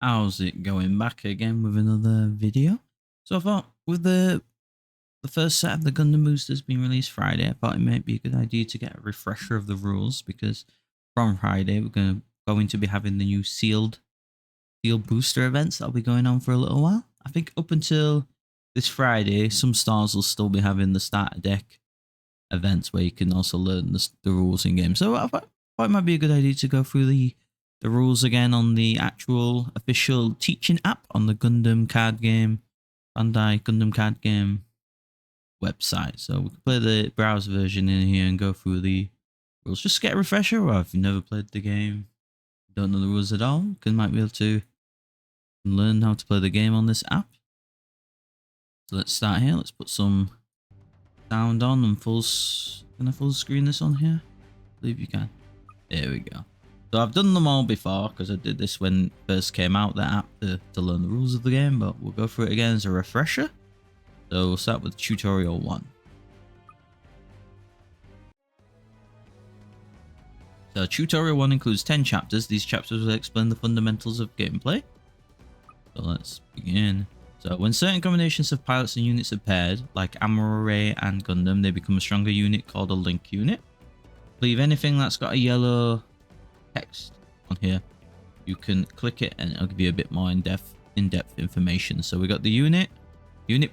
How's it going? Back again with another video. So I thought with the first set of the Gundam boosters being released Friday, I thought it might be a good idea to get a refresher of the rules, because from Friday we're going to be having the new sealed booster events that'll be going on for a little while. I think up until this Friday, some stars will still be having the starter deck events where you can also learn the rules in game. So I thought it might be a good idea to go through the rules again on the actual official teaching app on the Gundam Card Game, Bandai Gundam Card Game website. So we can play the browser version in here and go through the rules. Just get a refresher, or if you've never played the game, don't know the rules at all, you might be able to learn how to play the game on this app. So let's start here. Let's put some sound on and can I full screen this on here? I believe you can. There we go. So I've done them all before because I did this when it first came out, the app, to learn the rules of the game, but we'll go through it again as a refresher. So we'll start with tutorial 1. So tutorial 1 includes 10 chapters. These chapters will explain the fundamentals of gameplay. So let's begin. So when certain combinations of pilots and units are paired, like Amuro Ray and Gundam, they become a stronger unit called a link unit. Leave anything that's got a yellow text on here, you can click it and it'll give you a bit more in-depth information. So we got the unit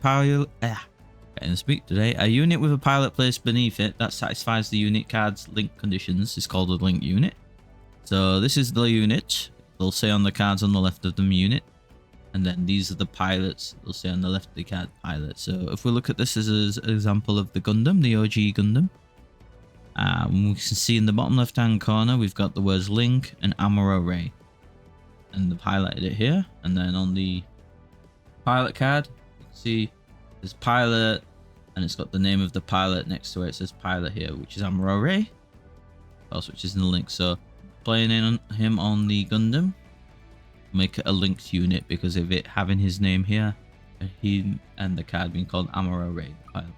pilot. Can't speak today. A unit with a pilot placed beneath it that satisfies the unit card's link conditions is called a link unit. So this is the unit. They'll say on the cards on the left of the unit, and then these are the pilots. They'll say on the left of the card pilot. So if we look at this as an example of the Gundam, the OG Gundam. We can see in the bottom left hand corner we've got the words Link and Amuro Ray, and they've highlighted it here. And then on the pilot card you can see there's pilot, and it's got the name of the pilot next to it. It says pilot here, which is Amuro Ray, also which is in the link. So playing in him on the Gundam, make it a linked unit because of it having his name here, he and the card being called Amuro Ray, the pilot.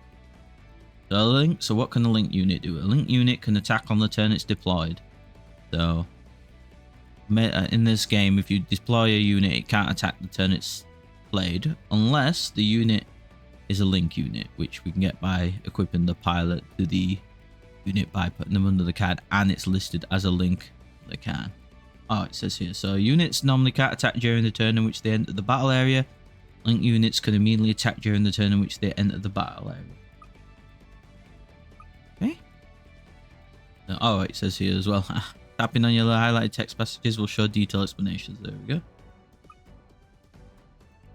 So what can a link unit do? A link unit can attack on the turn it's deployed. So in this game, if you deploy a unit, it can't attack the turn it's played unless the unit is a link unit, which we can get by equipping the pilot to the unit by putting them under the card, and it's listed as a link they can. Oh, it says here, so units normally can't attack during the turn in which they enter the battle area. Link units can immediately attack during the turn in which they enter the battle area. Okay. Oh, it says here as well. Tapping on your highlighted text passages will show detailed explanations. There we go.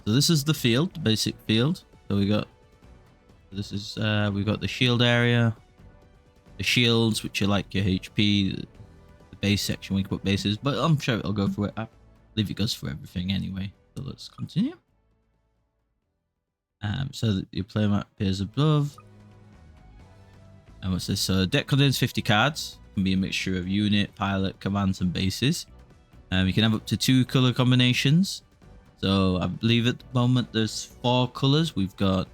So this is the field, the basic field. So we got this is we've got the shield area, the shields, which are like your HP, the base section where you can put bases. But I'm sure it'll go through it. I believe it goes through everything anyway. So let's continue. So that your player map appears above. And what's this? So deck contains 50 cards. It can be a mixture of unit, pilot, commands, and bases. You can have up to 2 color combinations. So I believe at the moment there's 4 colors. We've got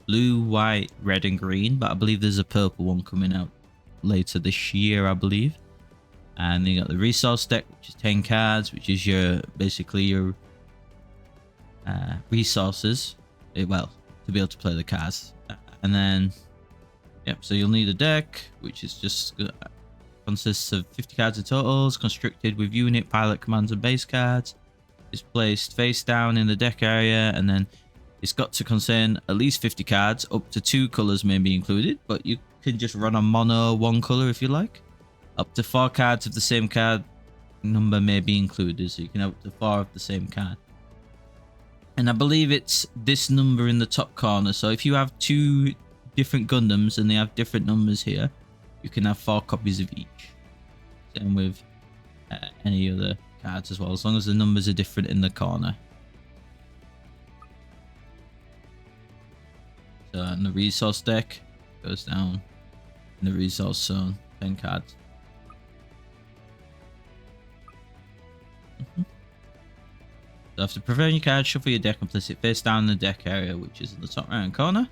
blue, white, red, and green. But I believe there's a purple one coming out later this year, I believe. And then you got the resource deck, which is 10 cards, which is basically your resources. Well, to be able to play the cards. And then yep, so you'll need a deck, which is just consists of 50 cards in total. It's constructed with unit, pilot, commands, and base cards. It's placed face down in the deck area, and then it's got to contain at least 50 cards. Up to 2 colors may be included, but you can just run a mono 1 color if you like. Up to 4 cards of the same card number may be included, so you can have up to 4 of the same card. And I believe it's this number in the top corner. So if you have 2 different Gundams and they have different numbers here, you can have 4 copies of each. Same with any other cards as well, as long as the numbers are different in the corner. So in the resource deck goes down in the resource zone, 10 cards. So after preparing your card, shuffle your deck and place it face down in the deck area, which is in the top right hand corner.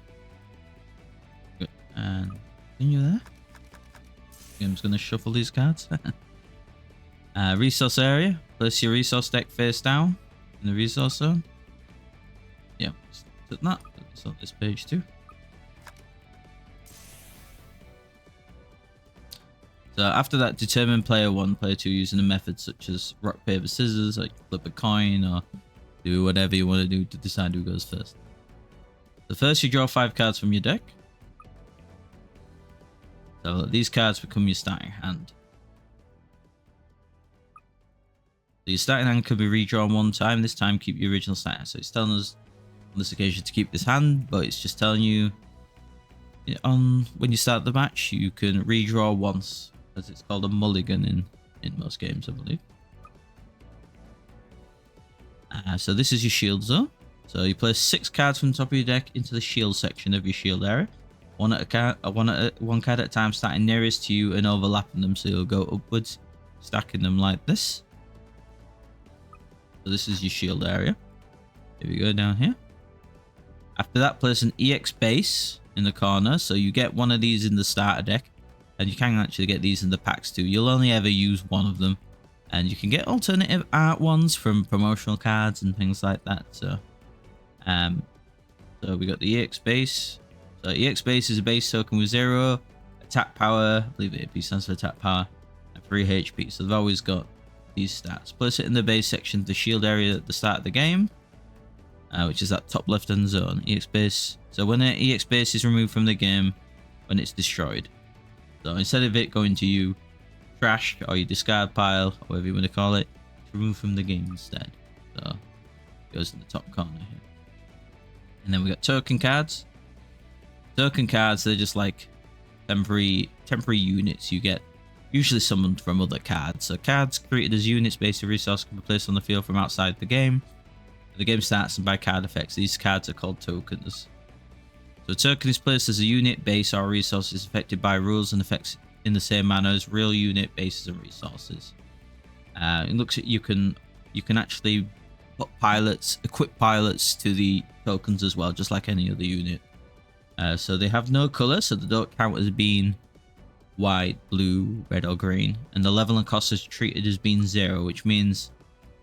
Good. And continue there. I'm just going to shuffle these cards. Resource area. Place your resource deck face down. in the resource zone. Yeah, took that. It's on this page too. So after that, determine player 1, player 2 using a method such as rock, paper, scissors, like flip a coin or do whatever you want to do to decide who goes first. So first you draw 5 cards from your deck. So these cards become your starting hand. So your starting hand can be redrawn one time. This time keep your original starting. So it's telling us on this occasion to keep this hand, but it's just telling you when you start the match you can redraw once, as it's called a mulligan in most games, I believe. So this is your shield zone. So you place 6 cards from the top of your deck into the shield section of your shield area. One card at a time, starting nearest to you and overlapping them, so you'll go upwards, stacking them like this. So this is your shield area. Here we go down here. After that, place an EX base in the corner. So you get one of these in the starter deck, and you can actually get these in the packs too. You'll only ever use one of them, and you can get alternative art ones from promotional cards and things like that. So we got the EX base. So EX base is a base token with 0 attack power, I believe it stands for attack power, and 3 HP. So they've always got these stats. Place it in the base section of the shield area at the start of the game, which is that top left hand zone. EX base. So when an EX base is removed from the game, when it's destroyed. So instead of it going to you trash or your discard pile, or whatever you want to call it, it's removed from the game instead. So it goes in the top corner here. And then we got token cards. Token cards, they're just like temporary units you get, usually summoned from other cards. So cards created as units based on resource can be placed on the field from outside the game. The game starts, and by card effects, these cards are called tokens. So a token is placed as a unit, base, or resource is affected by rules and effects in the same manner as real unit, bases, and resources. It looks at you can actually put equip pilots to the tokens as well, just like any other unit. So they have no color, so they don't count as being white, blue, red, or green. And the level and cost is treated as being 0, which means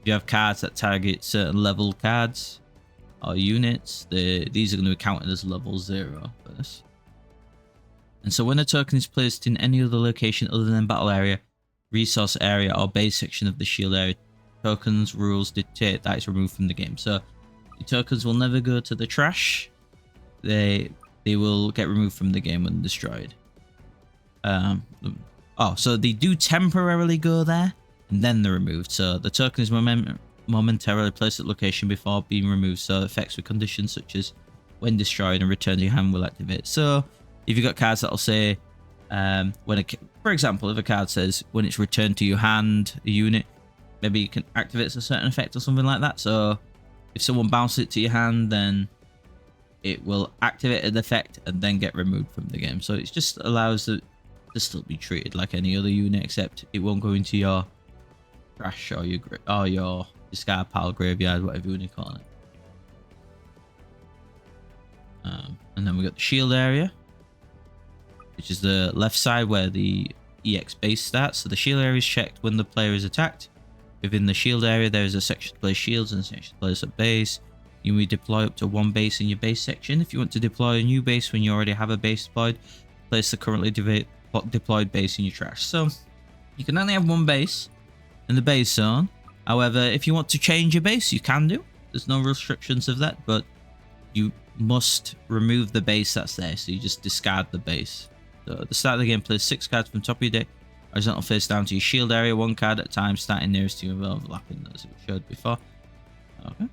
if you have cards that target certain level cards or units, these are going to be counted as level 0 first. And so when a token is placed in any other location other than battle area, resource area, or base section of the shield area, tokens rules dictate that it's removed from the game. So your tokens will never go to the trash. They will get removed from the game when destroyed. So they do temporarily go there and then they're removed. So the token is momentarily placed at location before being removed. So effects with conditions such as when destroyed and returned to your hand will activate. So if you've got cards that'll say, for example, if a card says when it's returned to your hand, a unit, maybe you can activate a certain effect or something like that. So if someone bounces it to your hand, then it will activate an effect and then get removed from the game. So it just allows it to still be treated like any other unit, except it won't go into your trash or your discard pile, graveyard, whatever you want to call it. And then we got the shield area, which is the left side where the EX base starts. So the shield area is checked when the player is attacked. Within the shield area, there is a section to place shields and a section to place a base. You may deploy up to 1 base in your base section. If you want to deploy a new base when you already have a base deployed, place the currently deployed base in your trash. So you can only have 1 base in the base zone. However, if you want to change your base, you can do. There's no restrictions of that, but you must remove the base that's there. So you just discard the base. So at the start of the game, place 6 cards from top of your deck, horizontal face down to your shield area, 1 card at a time, starting nearest to you and overlapping, as we showed before. Okay.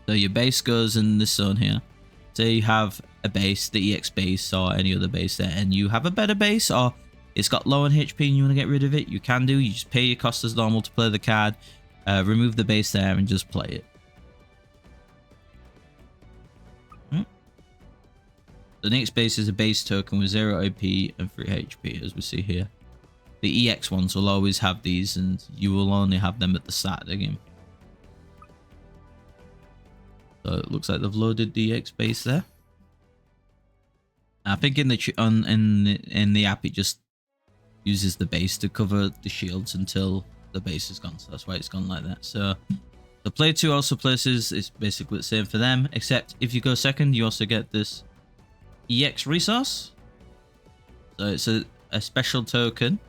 So your base goes in this zone here. Say you have a base, the EX base or any other base there, and you have a better base or it's got low on HP and you want to get rid of it, you can do. You just pay your cost as normal to play the card, remove the base there and just play it. Right. The next base is a base token with 0 AP and 3 HP, as we see here. The EX ones will always have these and you will only have them at the start of the game. So it looks like they've loaded the EX base there. I think in the app it just uses the base to cover the shields until the base is gone. So that's why it's gone like that. So The player 2 also places is basically the same for them, except if you go second, you also get this EX resource. So it's a special token.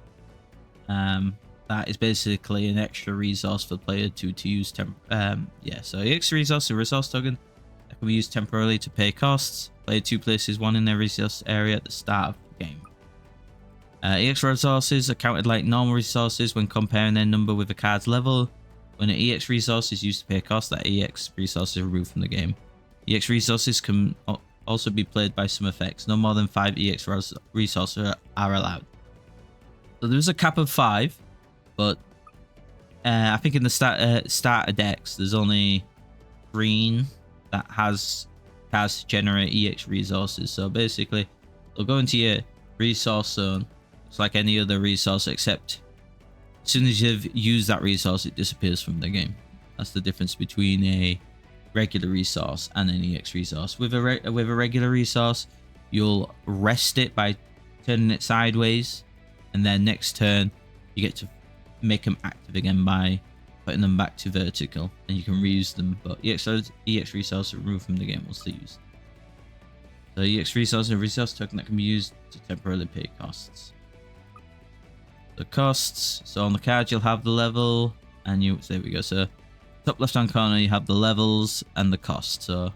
That is basically an extra resource for player 2 to use. So EX resource, a resource token that can be used temporarily to pay costs. Player 2 places one in their resource area at the start of the game. EX resources are counted like normal resources when comparing their number with a card's level. When an EX resource is used to pay costs, that EX resource is removed from the game. EX resources can also be played by some effects. No more than 5 EX resources are allowed. So there's a cap of 5, but I think in the starter decks, there's only green that has cards to generate EX resources. So basically, they'll go into your resource zone. It's like any other resource, except as soon as you've used that resource, it disappears from the game. That's the difference between a regular resource and an EX resource. With a regular resource, you'll rest it by turning it sideways, and then next turn you get to make them active again by putting them back to vertical, and you can reuse them. But EX resource are removed from the game once they're used. So EX resource is a resource token that can be used to temporarily pay costs. The costs, so on the card you'll have the level, and there we go. So top left hand corner you have the levels and the cost. So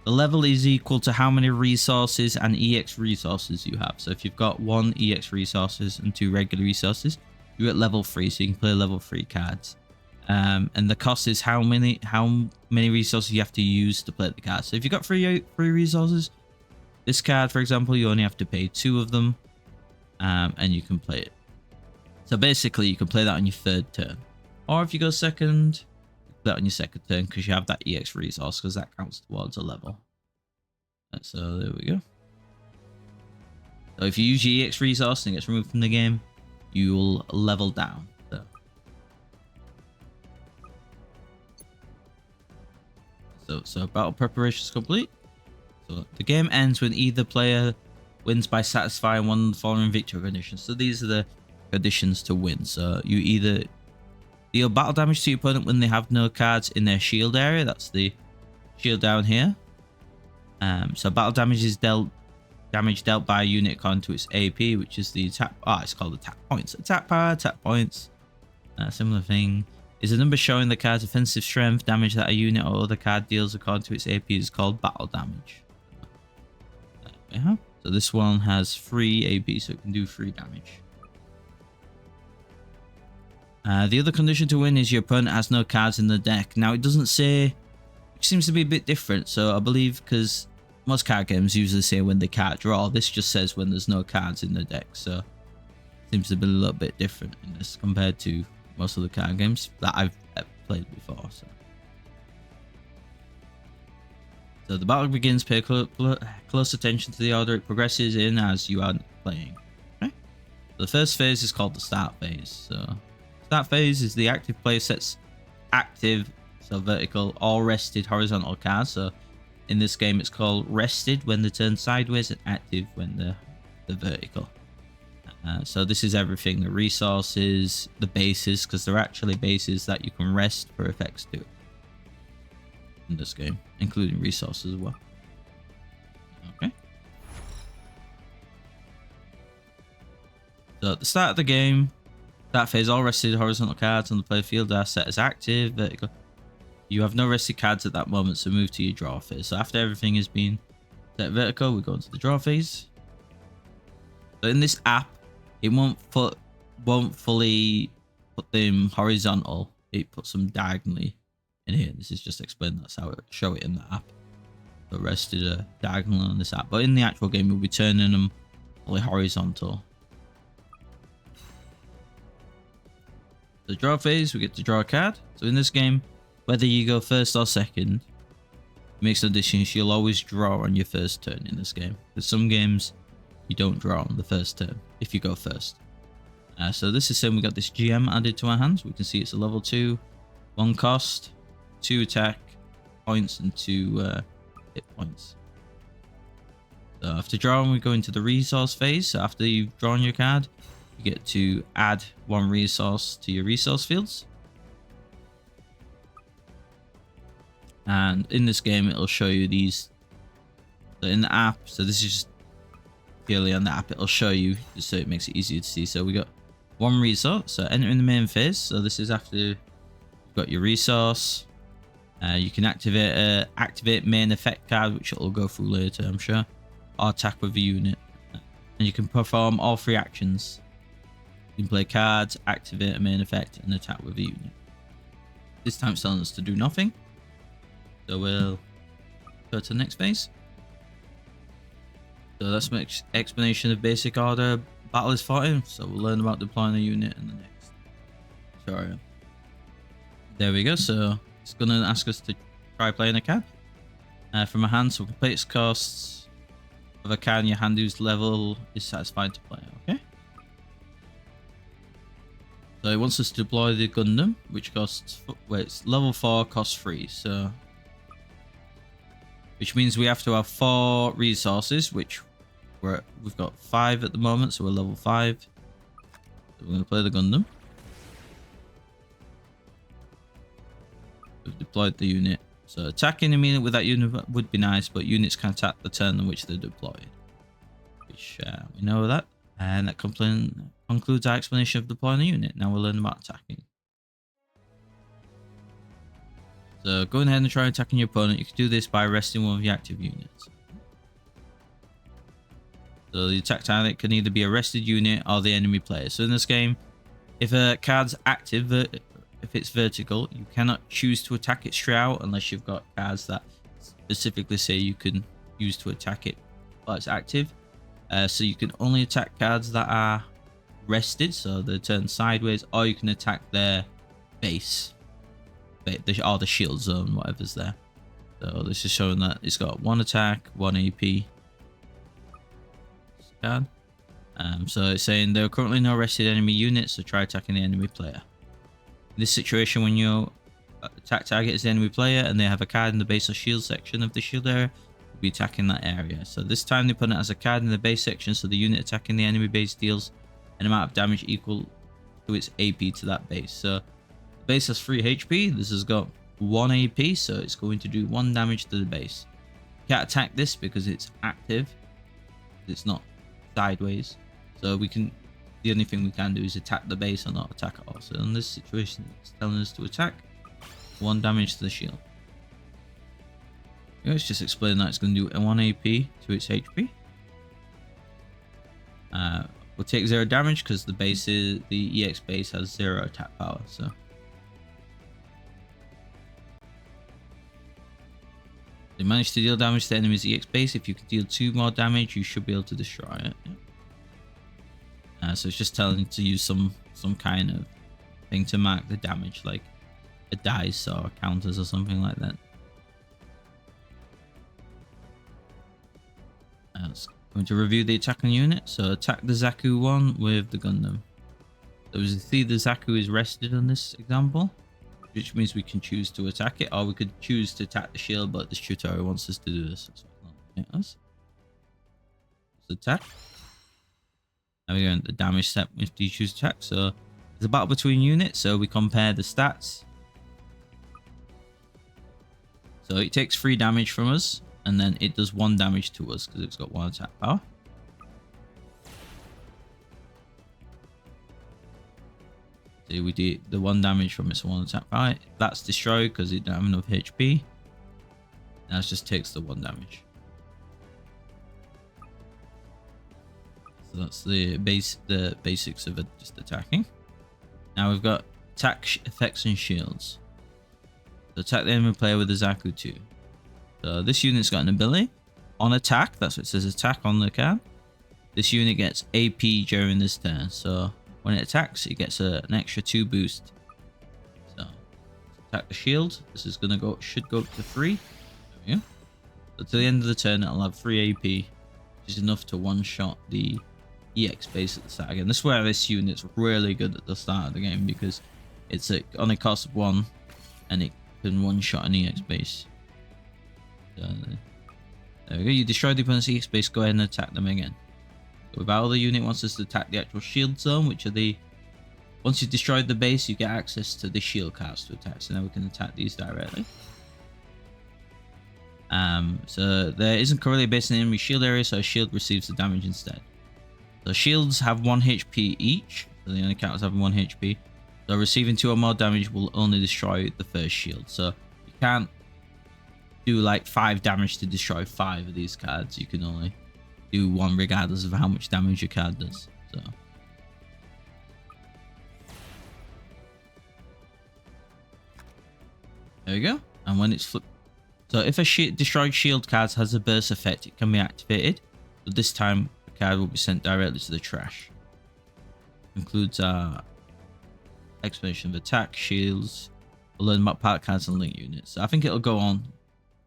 the level is equal to how many resources and EX resources you have. So if you've got 1 EX resources and 2 regular resources, you're at level 3, so you can play level 3 cards. And the cost is how many resources you have to use to play the card. So if you've got 3 resources, this card, for example, you only have to pay 2 of them, and you can play it. So basically, you can play that on your 3rd turn. Or if you go second, you play that on your 2nd turn because you have that EX resource, because that counts towards a level. So there we go. So if you use your EX resource and it gets removed from the game, you'll level down. So battle preparation is complete. So the game ends when either player wins by satisfying one of the following victory conditions. So these are the conditions to win. So you either deal battle damage to your opponent when they have no cards in their shield area. That's the shield down here. So battle damage is damage dealt by a unit according to its AP, which is the attack. It's called attack points. Attack power, attack points. Similar thing. Is a number showing the card's offensive strength. Damage that a unit or other card deals according to its AP is called battle damage. So this one has 3 AP, so it can do 3 damage. The other condition to win is your opponent has no cards in the deck. Now it doesn't say, which seems to be a bit different. So I believe because most card games usually say when they can't draw, this just says when there's no cards in the deck. So it seems to be a little bit different in this compared to most of the card games that I've played before. So the battle begins. Pay close attention to the order it progresses in as you are playing. Okay? The first phase is called the start phase. So start phase is the active player sets active, so vertical, or rested horizontal cards. So in this game it's called rested when they turn sideways and active when they're vertical. So this is everything, the resources, the bases, because they're actually bases that you can rest for effects too in this game, including resources as well. Okay. So at the start of the game, that phase, all rested horizontal cards on the player field are set as active, vertical. You have no rested cards at that moment, so move to your draw phase. So after everything has been set vertical, we go into the draw phase. So in this app, it won't fully put them horizontal. It puts them diagonally in here. This is just explained. That's how it show it in the app. The rested are diagonal on this app, but in the actual game, we'll be turning them fully horizontal. The draw phase, we get to draw a card. So in this game, whether you go first or second, it makes no difference. You'll always draw on your first turn in this game. Because some games, you don't draw on the first turn if you go first. So this is saying we got this GM added to our hands. We can see it's a level 2, 1 cost, 2 attack points, and 2 hit points. So after drawing, we go into the resource phase. So after you've drawn your card, you get to add 1 resource to your resource fields. And in this game, it'll show you these. So in the app, so this is just purely on the app, it'll show you just so it makes it easier to see. So we got one resource. So entering the main phase. So this is after you've got your resource. You can activate main effect card, which it'll go through later, I'm sure. Or attack with a unit. And you can perform all 3 actions. You can play cards, activate a main effect, and attack with a unit. This time it's telling us to do nothing. So we'll go to the next phase. So that's my explanation of basic order battle is fought in. So we'll learn about deploying a unit in the next tutorial. There we go. So it's going to ask us to try playing a card from a hand. So complete its costs of a card in your hand whose level is satisfied to play. Okay. So it wants us to deploy the Gundam, which costs, well, it's level 4, costs 3. So, which means we have to have 4 resources, which we've got 5 at the moment, so we're level 5. So we're going to play the Gundam. We've deployed the unit. So attacking a unit with that unit would be nice, but units can attack the turn in which they're deployed. Which we know that. And that concludes our explanation of deploying a unit. Now we'll learn about attacking. So going ahead and try attacking your opponent. You can do this by arresting one of your active units. So the attack target can either be arrested unit or the enemy player. So in this game, if a card's active, if it's vertical, you cannot choose to attack it straight out unless you've got cards that specifically say you can use to attack it while it's active. So you can only attack cards that are rested, so they turn sideways, or you can attack their base, or the shield zone, whatever's there. So this is showing that it's got 1 attack, 1 AP. Card. So it's saying there are currently no rested enemy units, so try attacking the enemy player. In this situation, when your attack target is the enemy player and they have a card in the base or shield section of the shield area, you'll be attacking that area. So this time the opponent has a card in the base section, so the unit attacking the enemy base deals an amount of damage equal to its AP to that base. So the base has 3 HP. This has got 1 AP, so it's going to do 1 damage to the base. You can't attack this because it's active. It's not sideways. So the only thing we can do is attack the base or not attack at all. So in this situation, it's telling us to attack 1 damage to the shield. Let's just explain that it's going to do 1 AP to its HP. We'll take 0 damage because the EX base has 0 attack power. So they managed to deal damage to the enemy's EX base. If you can deal 2 more damage, you should be able to destroy it. So it's just telling you to use some kind of thing to mark the damage, like a dice or counters or something like that. Let's going to review the attacking unit. So attack the Zaku one with the Gundam. So as you see, the Zaku is rested on this example, which means we can choose to attack it, or we could choose to attack the shield, but this tutorial wants us to do this. Let's attack. Now we go into the damage step if you choose to attack. So it's a battle between units, so we compare the stats. So it takes 3 damage from us, and then it does 1 damage to us because it's got 1 attack power. So we do the 1 damage from its 1 attack power. That's destroyed because it don't have enough HP. That just takes the 1 damage. So that's the basics of it, just attacking. Now we've got attack effects and shields. So attack the enemy player with the Zaku 2. So this unit's got an ability on attack. That's what it says, attack on the card. This unit gets AP during this turn. So when it attacks, it gets an extra 2 boost. So attack the shield. This is gonna should go up to 3. There we go. So to the end of the turn, it'll have 3 AP, which is enough to one-shot the EX base at the start again. This is where this unit's really good at the start of the game, because it's only costs 1 and it can one-shot an EX base. So there we go. You destroy the opponent's EX base, go ahead and attack them again. So with our other unit wants us to attack the actual shield zone, which are once you've destroyed the base, you get access to the shield cards to attack. So now we can attack these directly. So there isn't currently a base in the enemy shield area, so a shield receives the damage instead. So shields have 1 HP each, so the only counters have 1 HP. So receiving 2 or more damage will only destroy the first shield. So you can't do like 5 damage to destroy 5 of these cards. You can only do 1 regardless of how much damage your card does. So there we go. And when it's flipped, so if a destroyed shield card has a burst effect, it can be activated. But this time, the card will be sent directly to the trash. Includes our explanation of attack, shields. We'll learn about part cards and link units. I think it'll go on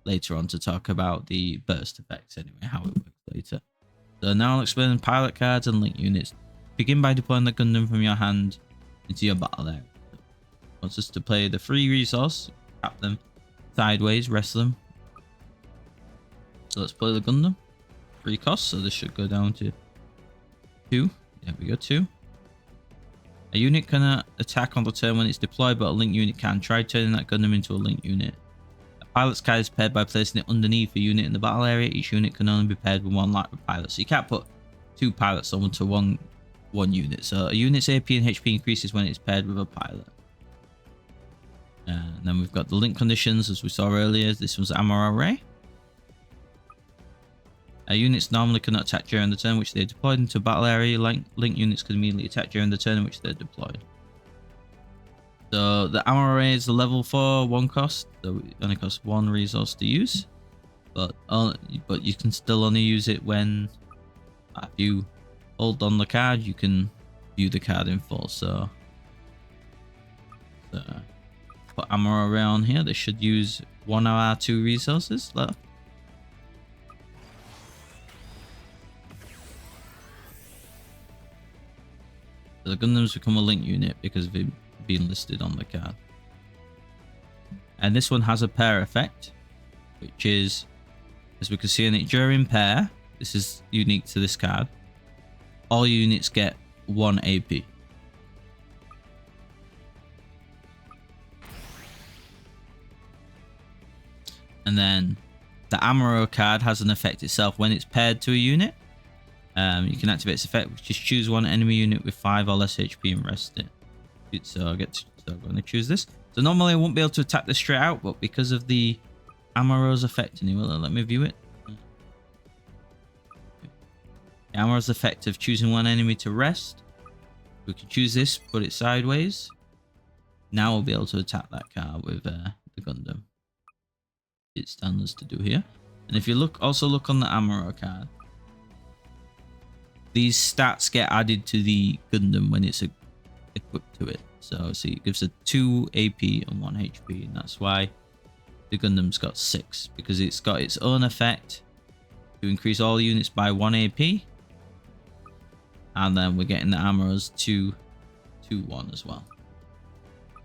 later on to talk about the burst effects anyway, how it works later. So now I'll explain pilot cards and link units. Begin by deploying the Gundam from your hand into your battle area. Wants us to play the free resource, tap them sideways, rest them. So let's play the Gundam. Free cost, so this should go down to 2. There we go, 2. A unit cannot attack on the turn when it's deployed, but a link unit can. Try turning that Gundam into a link unit. A pilot's card is paired by placing it underneath a unit in the battle area. Each unit can only be paired with 1 light pilot, so you can't put 2 pilots onto one unit. So a unit's AP and HP increases when it's paired with a pilot. And then we've got the link conditions, as we saw earlier. This was ammo array. Units normally cannot attack during the turn which they are deployed into a battle area. Link units can immediately attack during the turn in which they're deployed. So the ammo array is a level 4 1 cost, so it only costs 1 resource to use. But you can still only use it when, if you hold on the card, you can view the card in full. So put ammo array on here. They should use 1 of our 2 resources left. So the Gundams become a link unit because they've been listed on the card. And this one has a pair effect, which is, as we can see in it, during pair, this is unique to this card, all units get 1 AP. And then the ammo card has an effect itself when it's paired to a unit. You can activate its effect, which is choose 1 enemy unit with 5 or less HP and rest it. So I'm going to choose this. So normally I won't be able to attack this straight out, but because of the ammo's effect, and it will let me view it. The ammo's effect of choosing 1 enemy to rest. We can choose this, put it sideways. Now we'll be able to attack that card with the Gundam. It stands to do here. And if you also look on the ammo card, these stats get added to the Gundam when it's equipped to it. So see, it gives a 2 AP and 1 HP, and that's why the Gundam's got 6, because it's got its own effect to increase all units by 1 AP, and then we're getting the ammo's 2-1 as well.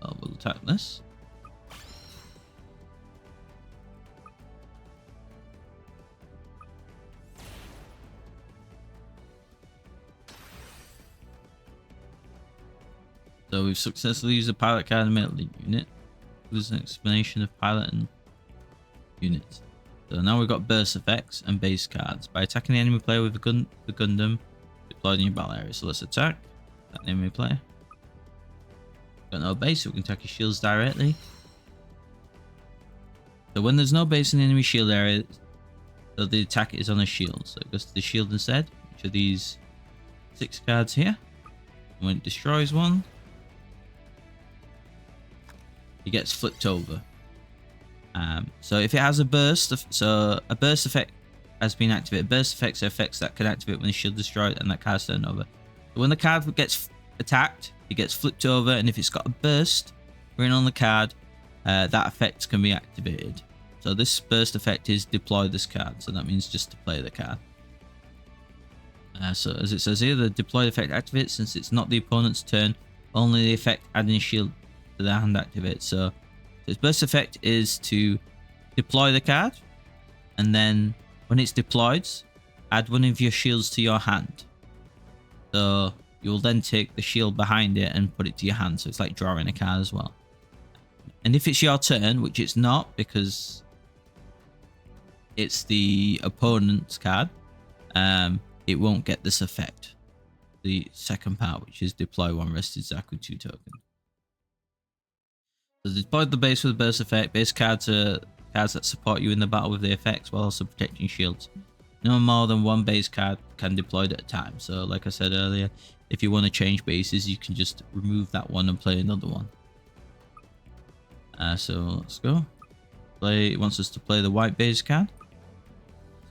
So we'll attack this. So we've successfully used the pilot card and made a link unit. There's an explanation of pilot and units. So now we've got burst effects and base cards. By attacking the enemy player with the Gundam deployed in your battle area. So let's attack that enemy player. Got no base, so we can attack his shields directly. So when there's no base in the enemy shield area, so the attack is on a shield. So it goes to the shield instead, which are these 6 cards here. And when it destroys one, it gets flipped over. So if it has a burst, so a burst effect has been activated. Burst effects are effects that can activate when the shield is destroyed and that card's turned over. So when the card gets attacked, it gets flipped over, and if it's got a burst written on the card, that effect can be activated. So this burst effect is deploy this card, so that means just to play the card. So as it says here, the deploy effect activates since it's not the opponent's turn. Only the effect adding shield to their hand activates. So its burst effect is to deploy the card, and then when it's deployed, add 1 of your shields to your hand. So you'll then take the shield behind it and put it to your hand. So it's like drawing a card as well. And if it's your turn, which it's not, because it's the opponent's card, it won't get this effect. The second part, which is deploy one rested Zaku 2 token. So deploy the base with a burst effect. Base cards are cards that support you in the battle with the effects while also protecting shields. No more than one base card can deploy at a time. So like I said earlier, if you want to change bases, you can just remove that one and play another one. So let's go. It wants us to play the white base card.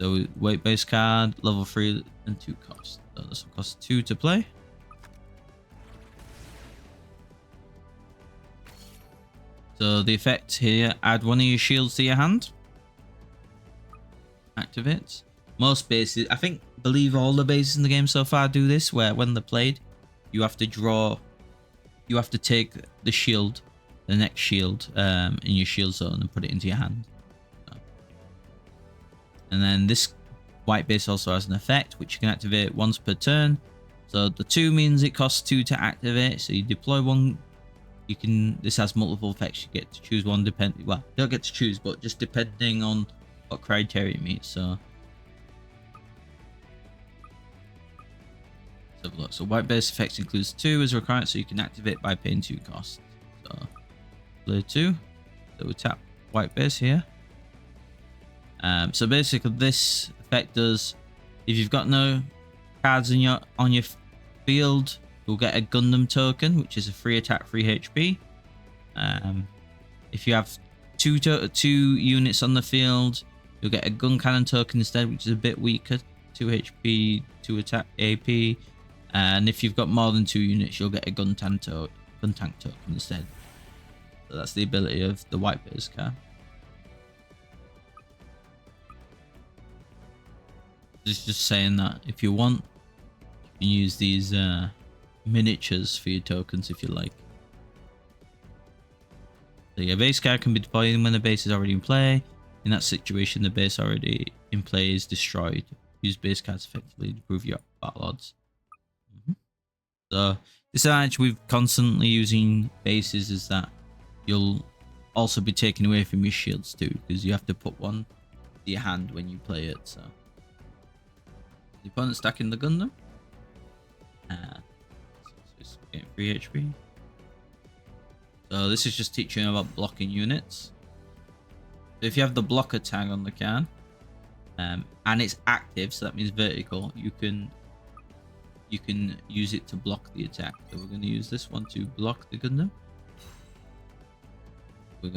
So white base card, level 3 and 2 cost. So this will cost 2 to play. So the effect here, add one of your shields to your hand. Activate. Most bases, believe all the bases in the game so far do this, where when they're played, you have to take the shield, the next shield in your shield zone and put it into your hand. So. And then this white base also has an effect, which you can activate once per turn. So the 2 means it costs 2 to activate, so you deploy one. This has multiple effects. You get to choose one depending. Well, you don't get to choose, but just depending on what criteria it meets. So, let's have a look. So white base effects includes 2 as a requirement, so you can activate by paying 2 costs. So play 2. So we tap white base here. So basically, this effect does, if you've got no cards on your field, you'll get a Gundam token, which is a free attack, free HP. If you have two units on the field, you'll get a gun cannon token instead, which is a bit weaker, 2 HP, 2 attack AP. And if you've got more than 2 units, you'll get a gun tank token instead. So that's the ability of the white base card. Just saying that if you want, you can use these miniatures for your tokens if you like. So your base card can be deployed when the base is already in play. In that situation, the base already in play is destroyed. Use base cards effectively to improve your battle odds. So disadvantage with constantly using bases is that you'll also be taken away from your shields too, because you have to put one to your hand when you play it. So the opponent stacking the Gundam. So getting free HP. So this is just teaching about blocking units. So if you have the blocker tag on the card, and it's active, so that means vertical, you can use it to block the attack. So we're going to use this one to block the Gundam. This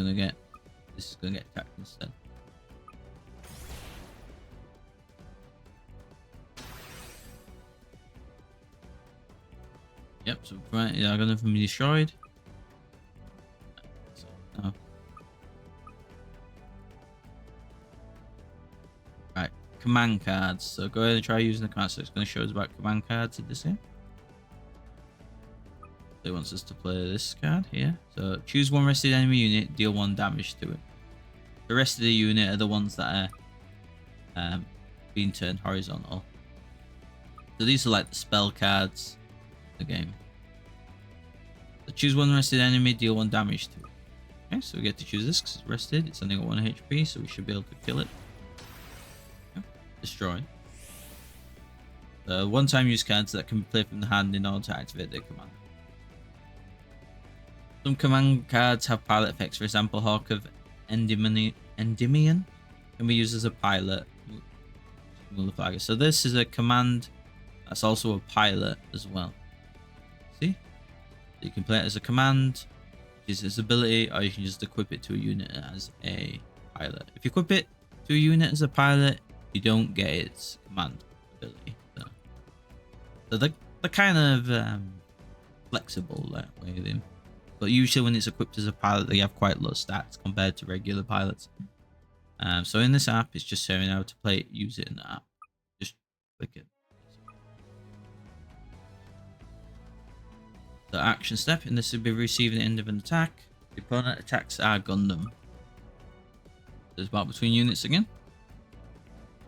is going to get attacked instead. Yep, so right, yeah, Gundam can be destroyed. So, no. Right, command cards. So go ahead and try using the command. So it's going to show us about command cards in this here. So it wants us to play this card here. So choose one rested enemy unit, deal 1 damage to it. The rest of the unit are the ones that are being turned horizontal. So these are like the spell cards of the game. So choose one rested enemy, deal 1 damage to it. Okay, so we get to choose this because it's rested. It's only got 1 HP, so we should be able to kill it. Okay. Destroy. So one-time use cards that can be played from the hand in order to activate their command. Some command cards have pilot effects. For example, Hawk of Endymion can be used as a pilot. So this is a command that's also a pilot as well. See? So you can play it as a command, which is its ability, or you can just equip it to a unit as a pilot. If you equip it to a unit as a pilot, you don't get its command ability. So they're kind of flexible that way. But usually when it's equipped as a pilot, they have quite low stats compared to regular pilots. So in this app, it's just showing how to play it, use it in the app. Just click it. So action step, and this will be receiving the end of an attack. The opponent attacks our Gundam. There's battle between units again.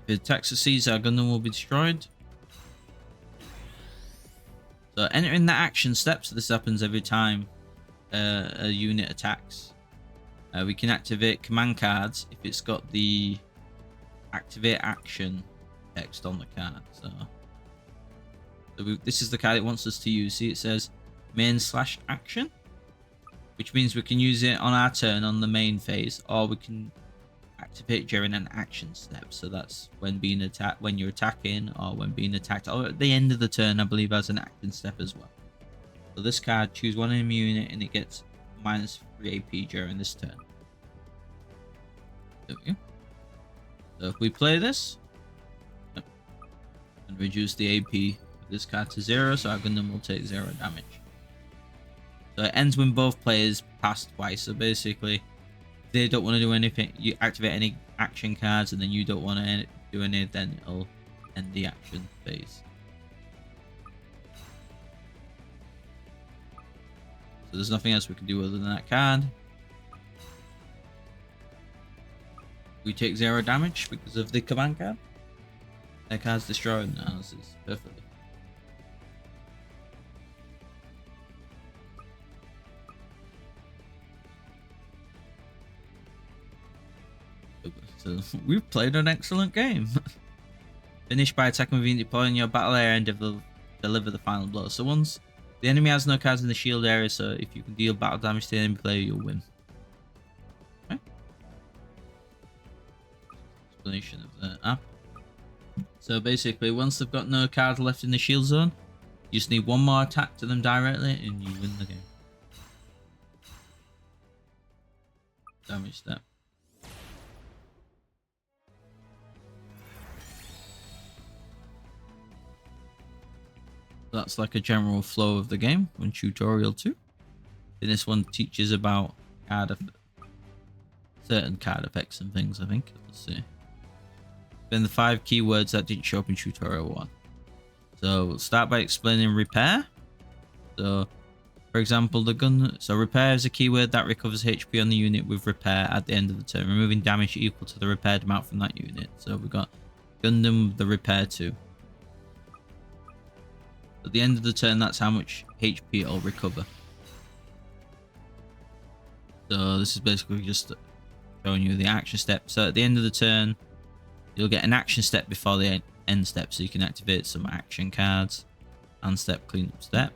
If the attack succeeds, our Gundam will be destroyed. So entering the action step, so this happens every time a unit attacks. We can activate command cards if it's got the activate action text on the card. So this is the card it wants us to use. See, it says main/action, which means we can use it on our turn on the main phase, or we can activate during an action step. So that's when being attacked, when you're attacking, or when being attacked, or at the end of the turn, I believe, as an action step as well. So this card, choose one enemy unit and it gets -3 AP during this turn. There we go. So if we play this and reduce the AP of this card to 0, so our Gundam will take 0 damage. So it ends when both players pass twice. So basically, if they don't want to do anything, you activate any action cards, and then you don't want to do any, then it'll end the action phase. So there's nothing else we can do other than that card. We take 0 damage because of the command card. That card's destroyed now. This is perfect. So we've played an excellent game. Finish by attacking with unit deploying your battle area and deliver the final blow. So once the enemy has no cards in the shield area, so if you can deal battle damage to the enemy player, you'll win. Okay. Explanation of the app. So basically, once they've got no cards left in the shield zone, you just need one more attack to them directly and you win the game. Damage step. That's like a general flow of the game on tutorial 2. And this one teaches about certain card effects and things, I think. Let's see. Then the 5 keywords that didn't show up in tutorial 1. So we'll start by explaining repair. So for example, so repair is a keyword that recovers HP on the unit with repair at the end of the turn, removing damage equal to the repaired amount from that unit. So we've got Gundam the repair 2. At the end of the turn, that's how much HP it'll recover. So this is basically just showing you the action step. So at the end of the turn, you'll get an action step before the end step, so you can activate some action cards. And step, cleanup step.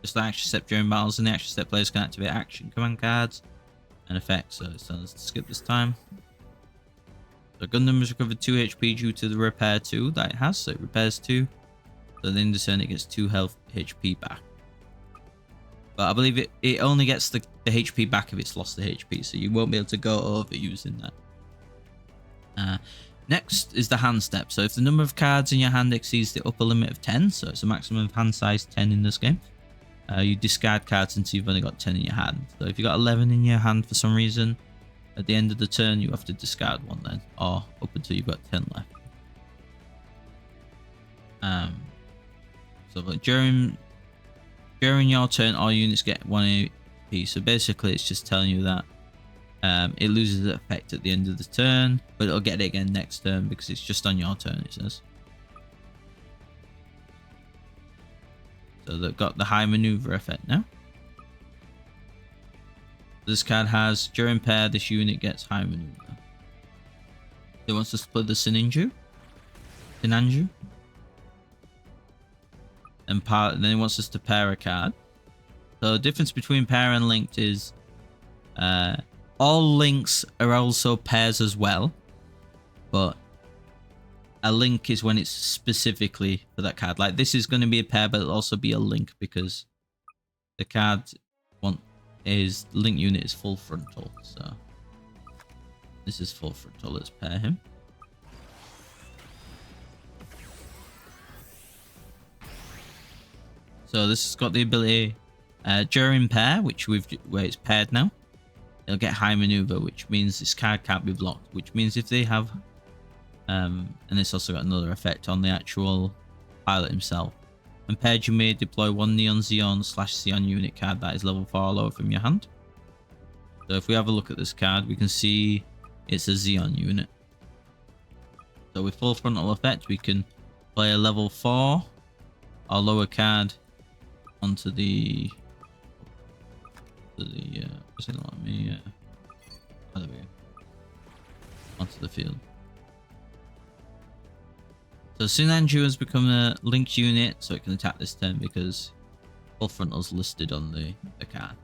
Just the action step during battles, and the action step players can activate action command cards and effects. So it's telling us to skip this time. So Gundam has recovered 2 HP due to the repair 2 that it has, so it repairs 2. So at the end of the turn, it gets 2 health HP back. But I believe it only gets the HP back if it's lost the HP, so you won't be able to go over using that. Next is the hand step. So if the number of cards in your hand exceeds the upper limit of 10, so it's a maximum of hand size 10 in this game, you discard cards until you've only got 10 in your hand. So if you've got 11 in your hand for some reason, at the end of the turn, you have to discard 1 then, or up until you've got 10 left. So during your turn, all units get 1 AP. So basically, it's just telling you that it loses its effect at the end of the turn, but it'll get it again next turn because it's just on your turn, it says. So they've got the high maneuver effect now. This card has, during pair, this unit gets high maneuver. It wants to split the Sinanju. And then it wants us to pair a card. So the difference between pair and linked is all links are also pairs as well, but a link is when it's specifically for that card. Like this is going to be a pair, but it'll also be a link because the card link unit is full frontal. So this is full frontal. Let's pair him. So this has got the ability during pair, where it's paired now, it'll get high maneuver, which means this card can't be blocked. Which means if they have, and it's also got another effect on the actual pilot himself. When paired, you may deploy 1 Neon Xeon/Xeon unit card that is level 4 or lower from your hand. So if we have a look at this card, we can see it's a Xeon unit. So with full frontal effect, we can play a level 4 or lower card onto the what's it like me? Oh, there we go. Onto the field. So Sinanju has become a linked unit, so it can attack this turn because full frontal's listed on the card.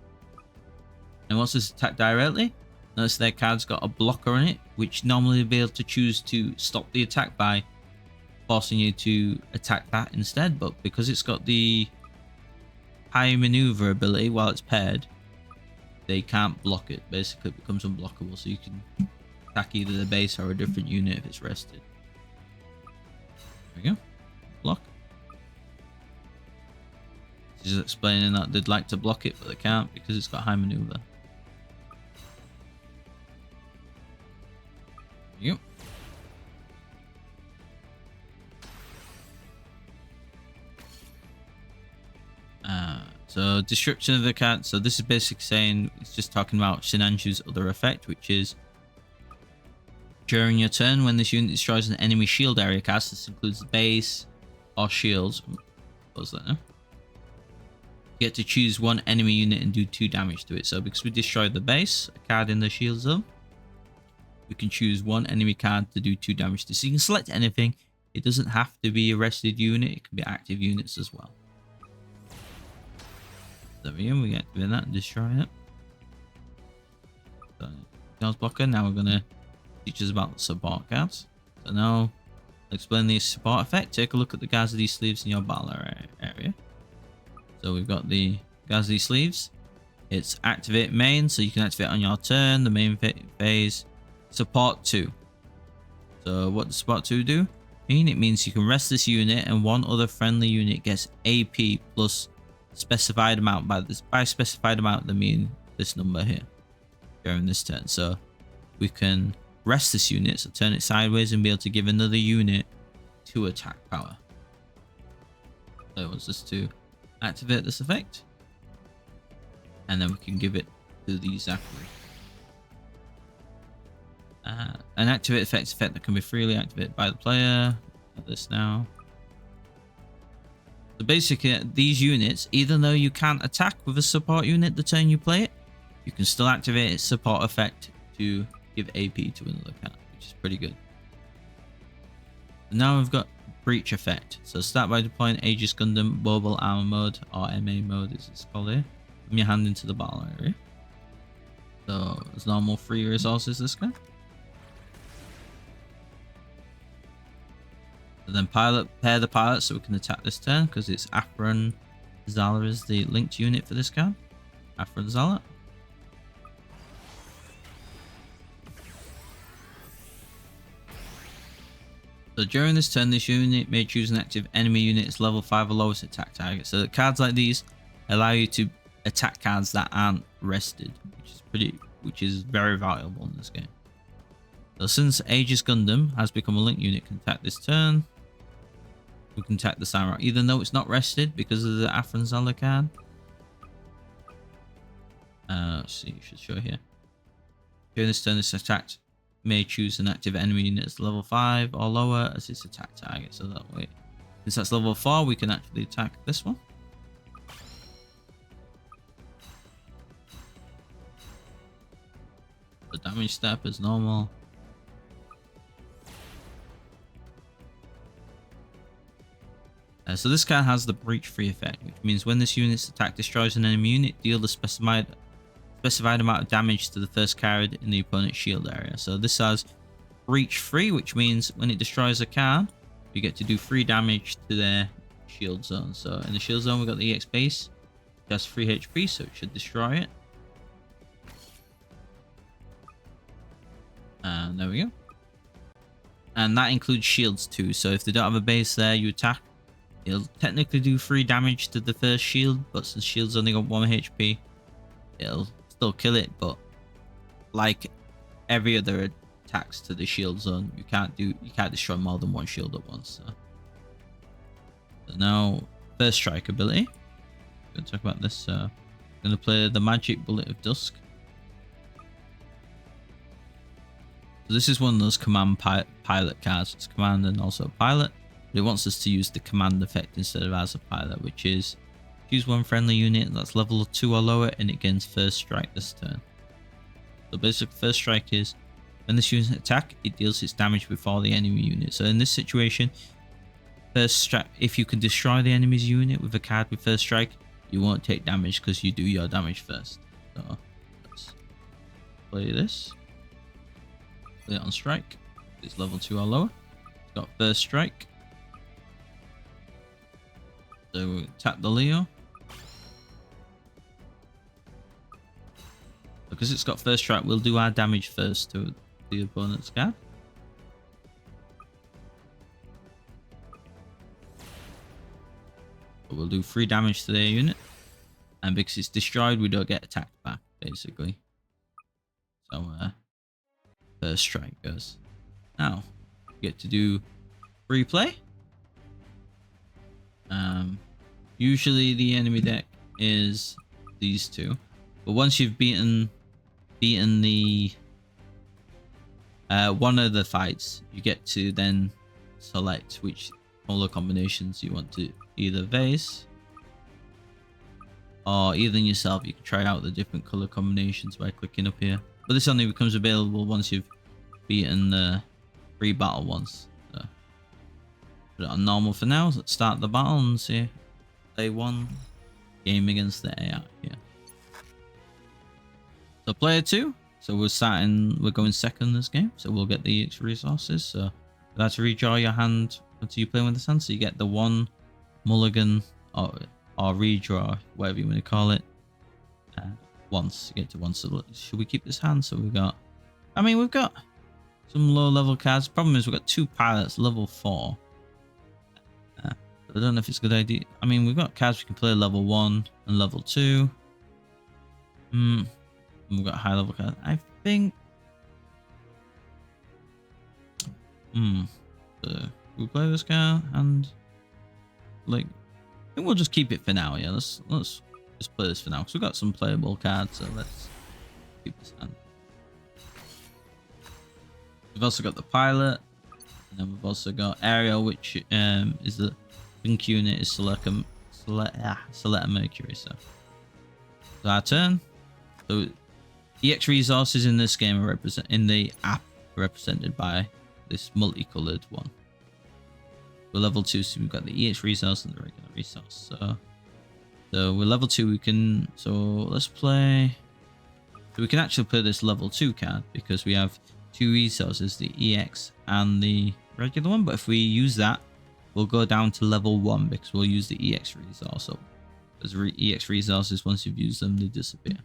And once it's attacked directly, notice their card's got a blocker on it, which normally they'll be able to choose to stop the attack by forcing you to attack that instead. But because it's got the high maneuver ability while it's paired, they can't block it. Basically, it becomes unblockable, so you can attack either the base or a different unit if it's rested. There we go. Block. This is explaining that they'd like to block it, but they can't because it's got high maneuver. There you go. So description of the card. So this is basically saying it's just talking about Sinanju's other effect, which is during your turn when this unit destroys an enemy shield area cast. This includes the base or shields. What's that now? You get to choose one enemy unit and do 2 damage to it. So because we destroyed the base, a card in the shield zone, we can choose one enemy card to do 2 damage to. So you can select anything. It doesn't have to be a rested unit. It can be active units as well. There we go. We activate that and destroy it. So, Charles Blocker. Now we're going to teach us about the support cards. So now, I'll explain the support effect. Take a look at the Gazzy sleeves in your battle area. So we've got the Gazzy sleeves. It's activate main, so you can activate on your turn. The main phase. Support 2. So what does support 2 do? It means you can rest this unit and one other friendly unit gets AP plus specified amount. By specified amount, they mean this number here during this turn. So we can rest this unit, so turn it sideways and be able to give another unit 2 attack power. So it wants us to activate this effect, and then we can give it to the Zachary. An activate effect that can be freely activated by the player. This now. So basically, these units, even though you can't attack with a support unit the turn you play it, you can still activate its support effect to give AP to another card, which is pretty good. And now we've got Breach effect. So start by deploying Aegis Gundam Mobile Armor Mode, or MA mode as it's called here, from your hand into the battle area. So as normal free resources this guy. And then pair the pilot so we can attack this turn because it's Afran Zala is the linked unit for this card. Afran Zala. So during this turn, this unit may choose an active enemy unit as level 5 or lowest attack target. So cards like these allow you to attack cards that aren't rested, which is very valuable in this game. So since Aegis Gundam has become a linked unit, can attack this turn. We can attack the Samurai, even though it's not rested because of the Afran Zala card. Let's see, you should show here. During this turn, this attacked may choose an active enemy unit as level 5 or lower as its attack target. So that way, since that's level 4, we can actually attack this one. The damage step is normal. So this card has the breach free effect, which means when this unit's attack destroys an enemy unit, deal the specified amount of damage to the first card in the opponent's shield area. So this has breach free, which means when it destroys a card, you get to do 3 damage to their shield zone. So in the shield zone, we've got the EX base, it has 3 HP, so it should destroy it. And there we go. And that includes shields too. So if they don't have a base there, you attack. It'll technically do 3 damage to the first shield, but since shield's only got 1 HP, it'll still kill it. But like every other attacks to the shield zone, you can't destroy more than 1 shield at once. So now, first strike ability. I'm going to talk about this. I'm going to play the Magic Bullet of Dusk. So this is one of those command pilot cards. It's command and also pilot. But it wants us to use the command effect instead of as a pilot, which is choose one friendly unit that's level 2 or lower and it gains first strike this turn. So basic first strike is when this unit attack, it deals its damage before the enemy unit. So in this situation, first strike, if you can destroy the enemy's unit with a card with first strike, you won't take damage because you do your damage first. So let's play this. Play it on strike. It's level 2 or lower. It's got first strike. So we tap the Leo. Because it's got first strike, we'll do our damage first to the opponent's card. But we'll do 3 damage to their unit. And because it's destroyed, we don't get attacked back, basically. So, first strike goes. Now, we get to do free play. Usually the enemy deck is these two. But once you've beaten the one of the fights, you get to then select which color combinations you want to either vase or even yourself. You can try out the different color combinations by clicking up here, but this only becomes available once you've beaten the 3 battle ones. So put it on normal for now. Let's start the battle and see play 1 game against the AI here. So player 2, so we're going second this game, so we'll get the EX resources. So you have to redraw your hand until you play with this hand, so you get the 1 mulligan or redraw, whatever you want to call it, once. You get to 1. So should we keep this hand? So we've got some low level cards. Problem is we've got 2 pilots level 4. I don't know if it's a good idea. I mean, we've got cards we can play level 1 and level 2. We've got high level cards. I think. We play this guy and like. I think we'll just keep it for now. Yeah, let's just play this for now because we've got some playable cards. So let's keep this hand. We've also got the pilot, and then we've also got Ariel, which is the pink unit is Select Mercury. So our turn. So EX resources in this game are in the app represented by this multicolored one. We're level 2, so we've got the EX resource and the regular resource. So we're level 2. We can let's play. So we can actually play this level 2 card because we have 2 resources, the EX and the regular one. But if we use that, we'll go down to level 1 because we'll use the EX resource. So as EX resources, once you've used them, they disappear.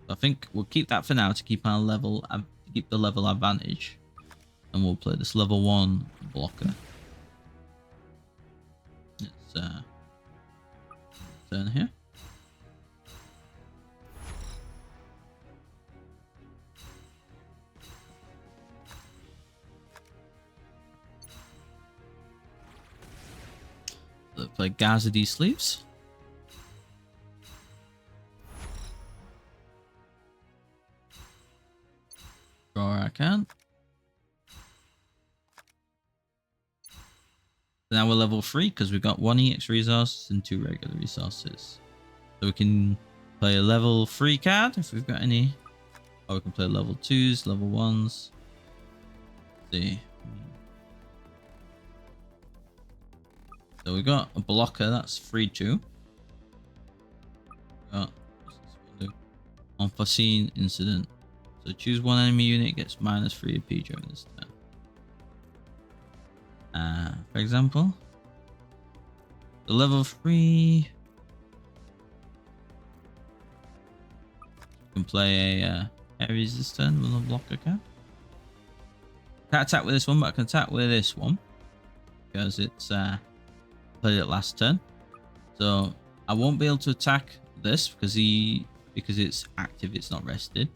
So I think we'll keep that for now to keep our level, keep the level advantage, and we'll play this level 1 blocker. Let's turn here. Let's play Gaza D sleeves. Draw our card. Now we're level 3 because we've got 1 EX resource and 2 regular resources. So we can play a level 3 card if we've got any. Or we can play level 2s, level 1s. Let's see. So we got a blocker, that's 3/2. Got unforeseen incident. So choose 1 enemy unit, gets -3 AP during this turn. For example, the level 3 can play a Ares this turn with a blocker card. Can't attack with this one, but I can attack with this one because it's played it last turn. So I won't be able to attack this because it's active, it's not rested.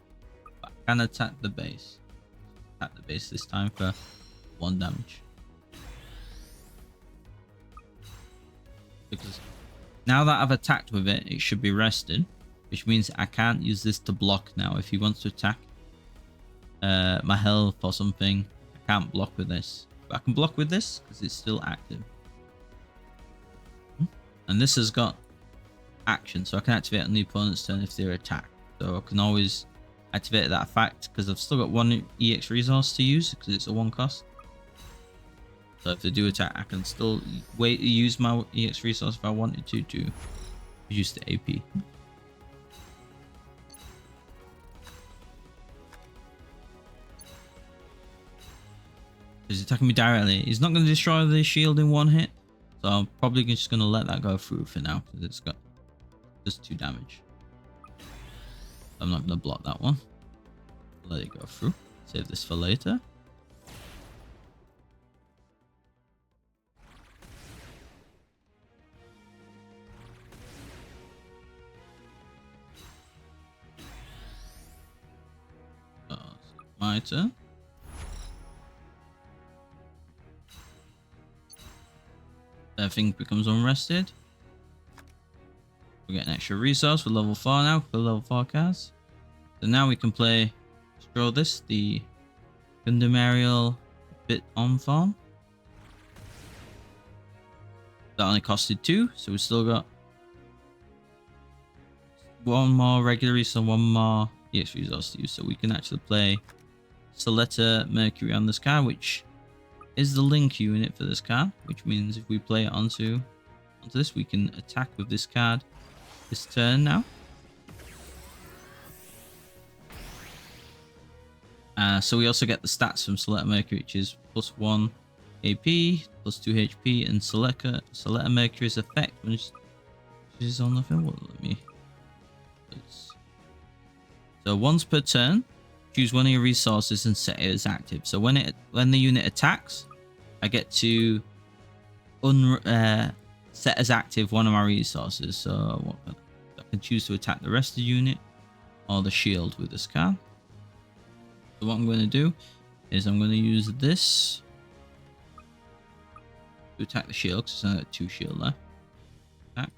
But I can attack the base. Attack the base this time for 1 damage. Because now that I've attacked with it, it should be rested, which means I can't use this to block now. If he wants to attack my health or something, I can't block with this. But I can block with this because it's still active. And this has got action, so I can activate on the opponent's turn if they're attacked. So I can always activate that fact because I've still got 1 EX resource to use because it's a 1 cost. So if they do attack, I can still use my EX resource if I wanted to reduce the AP. He's attacking me directly. He's not going to destroy the shield in one hit. So I'm probably just going to let that go through for now. Because it's got just 2 damage. I'm not going to block that one. Let it go through. Save this for later. My turn. Everything becomes unrested. We get an extra resource for level 4 now, for level 4 cards. So now we can play, let's draw this, the Gundam Aerial Bit on farm. That only costed 2, so we still got 1 more regular resource, 1 more EX resource to use. So we can actually play Soletta Mercury on this card, which is the link unit for this card, which means if we play it onto this, we can attack with this card this turn now. So we also get the stats from Soletta Mercury, which is +1 AP, +2 HP, and Soletta Mercury's effect when she's on the field. Let me. So once per turn, choose one of your resources and set it as active. So when the unit attacks, I get to set as active one of my resources. So I can choose to attack the rest of the unit or the shield with this card. So what I'm going to do is I'm going to use this to attack the shield because there's only 2 shield left. Attack.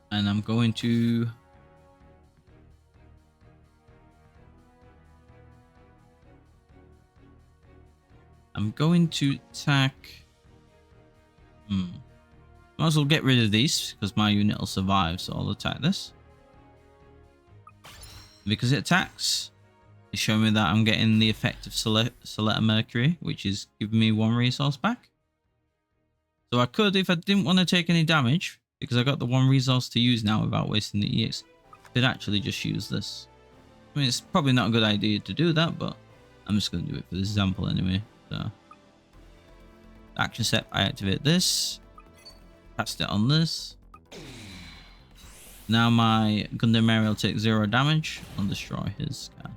And I'm going to attack. Might as well get rid of these because my unit will survive, so I'll attack this. Because it attacks, it's showing me that I'm getting the effect of Soletta Mercury, which is giving me 1 resource back. So I could, if I didn't want to take any damage, because I got the 1 resource to use now without wasting the EX, I could actually just use this. I mean, it's probably not a good idea to do that, but I'm just going to do it for this example anyway. So, action step, I activate this, cast it on this. Now my Gundam Aerial takes 0 damage. I'll destroy his guy.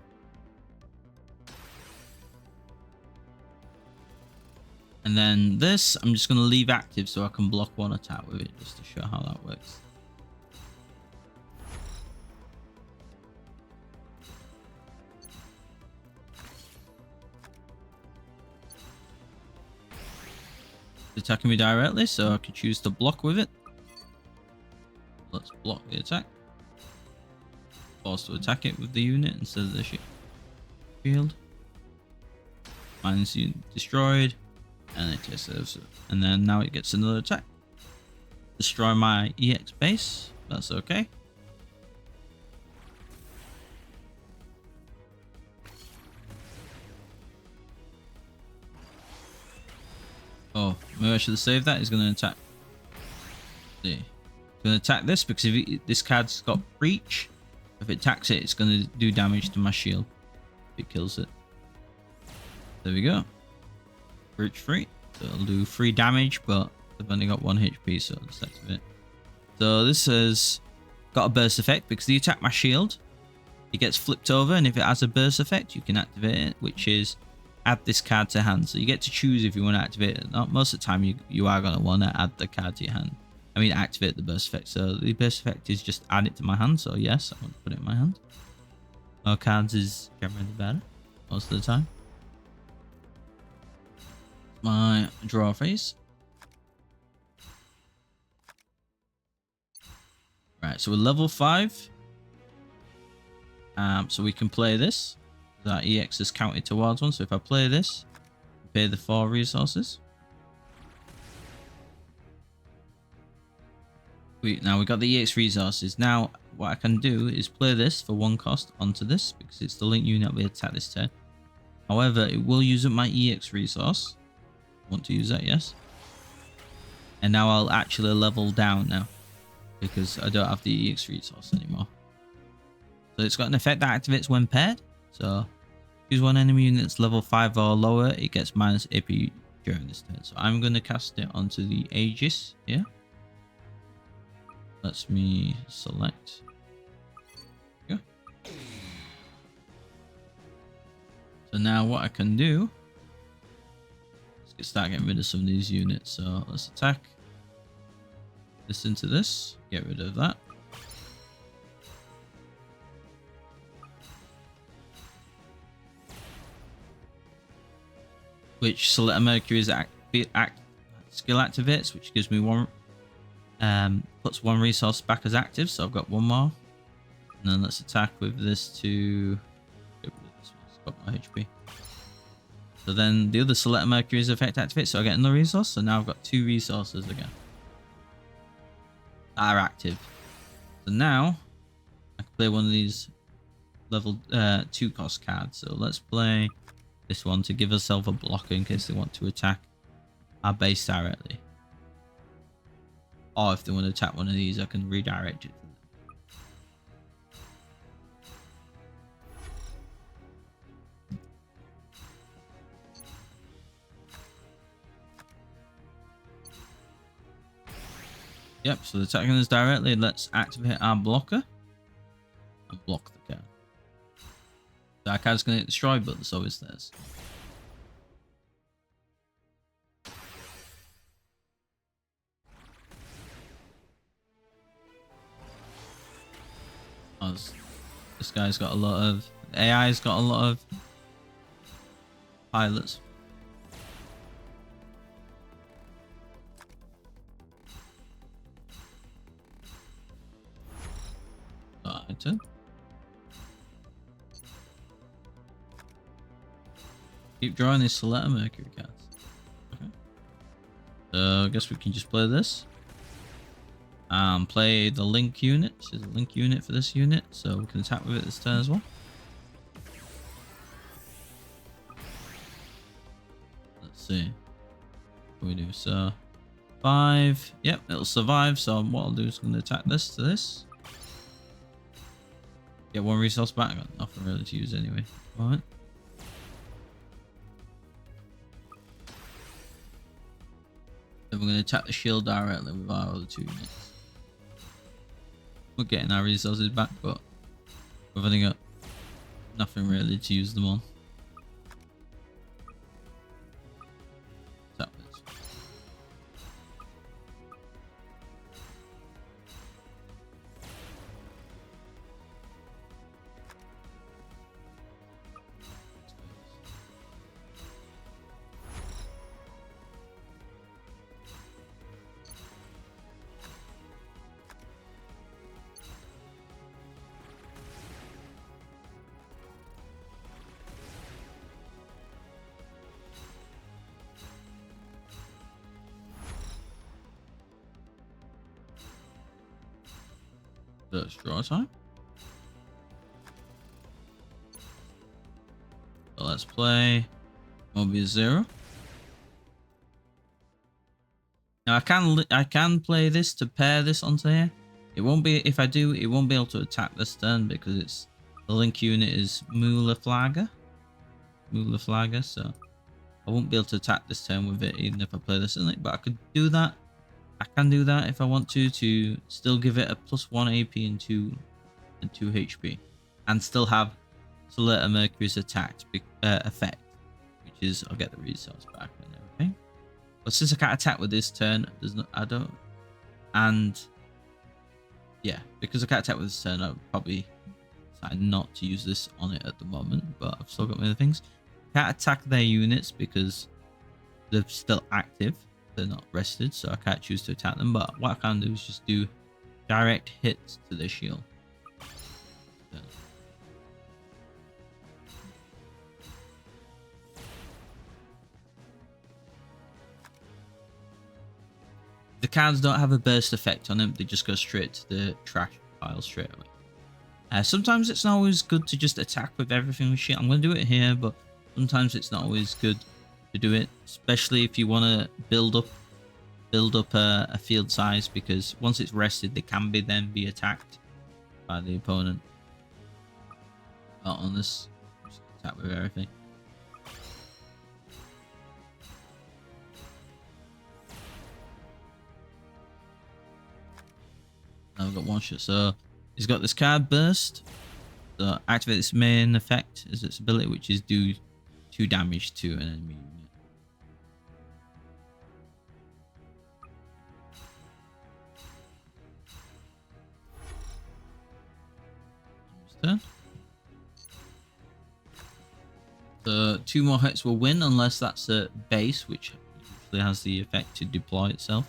And then this, I'm just going to leave active so I can block 1 attack with it, just to show how that works. It's attacking me directly, so I can choose to block with it. Let's block the attack. Force to attack it with the unit instead of the shield. Mine's destroyed. And it just serves it. And then now it gets another attack. Destroy my EX base. That's okay. Oh, maybe I should have saved that. He's going to attack. See. He's going to attack this because if this card's got breach, if it attacks it, it's going to do damage to my shield. If it kills it. There we go. Breach free. So it'll do 3 damage, but I've only got 1 HP, so I'll just activate it. So this has got a burst effect because you attack my shield, it gets flipped over, and if it has a burst effect, you can activate it, which is add this card to hand. So you get to choose if you want to activate it or not. Most of the time, you are going to want to add the card to your hand. I mean, activate the burst effect. So the burst effect is just add it to my hand. So yes, I want to put it in my hand. More cards is generally better most of the time. My draw phase. Right, so we're level 5. So we can play this. That EX is counted towards 1. So if I play this, pay the 4 resources. Now we got the EX resources. Now what I can do is play this for 1 cost onto this because it's the link unit I'll be able to attack this turn. However, it will use up my EX resource. Want to use that? Yes. And now I'll actually level down now because I don't have the EX resource anymore. So it's got an effect that activates when paired. So choose one enemy unit that's level 5 or lower. It gets minus AP during this turn. So I'm going to cast it onto the Aegis here. Lets me select. Yeah. So now what I can do is start getting rid of some of these units. So let's attack this into this. Get rid of that. Which Select Mercury's skill activates, which gives me 1, puts 1 resource back as active, so I've got 1 more. And then let's attack with this to get rid of this one. It's got my HP. So then the other Select Mercury's effect activates, so I get another resource. So now I've got 2 resources again that are active. So now I can play one of these level 2 cost cards. So let's play this one to give ourselves a blocker in case they want to attack our base directly. Or if they want to attack one of these, I can redirect it. Yep, so attacking us directly, let's activate our blocker and block the card. So our card's going to get destroyed, but so is theirs. This guy's got a lot of AI's got a lot of pilots. Item. Keep drawing these Select Mercury cards. Okay. So I guess we can just play this. Play the link unit. This is a link unit for this unit, so we can attack with it this turn as well. Let's see what we do. So 5. Yep, it'll survive. So what I'll do is I'm going to attack this to this. Get 1 resource back. I got nothing really to use anyway. Alright. Then we're going to attack the shield directly with our other 2 units. We're getting our resources back, but we've only got nothing really to use them on. Tap this. That's draw time. So let's play Mobius 0. Now I can play this to pair this onto here. It won't be, if I do, it won't be able to attack this turn because it's the link unit is Mula Flagger, so I won't be able to attack this turn with it even if I play this in it. But I could do that. I can do that if I want to still give it a +1 AP and 2 HP, and still have Select Mercury's attacked effect, which is I'll get the resource back and everything. But since I can't attack with this turn, I don't, and yeah, because I can't attack with this turn, I'll probably decide not to use this on it at the moment. But I've still got my other things. Can't attack their units because they're still active. They're not rested, so I can't choose to attack them. But what I can do is just do direct hits to their shield. The cards don't have a burst effect on them, they just go straight to the trash pile straight away. Sometimes it's not always good to just attack with everything with shit. I'm going to do it here, but sometimes it's not always good to do it, especially if you want to build up a field size, because once it's rested, they can then be attacked by the opponent. Not on this, just attack with everything. Now we've got one shot, so he's got this card burst. So activate its main effect as its ability, which is do 2 damage to an enemy unit. Turn. So 2 more hits will win unless that's a base, which usually has the effect to deploy itself.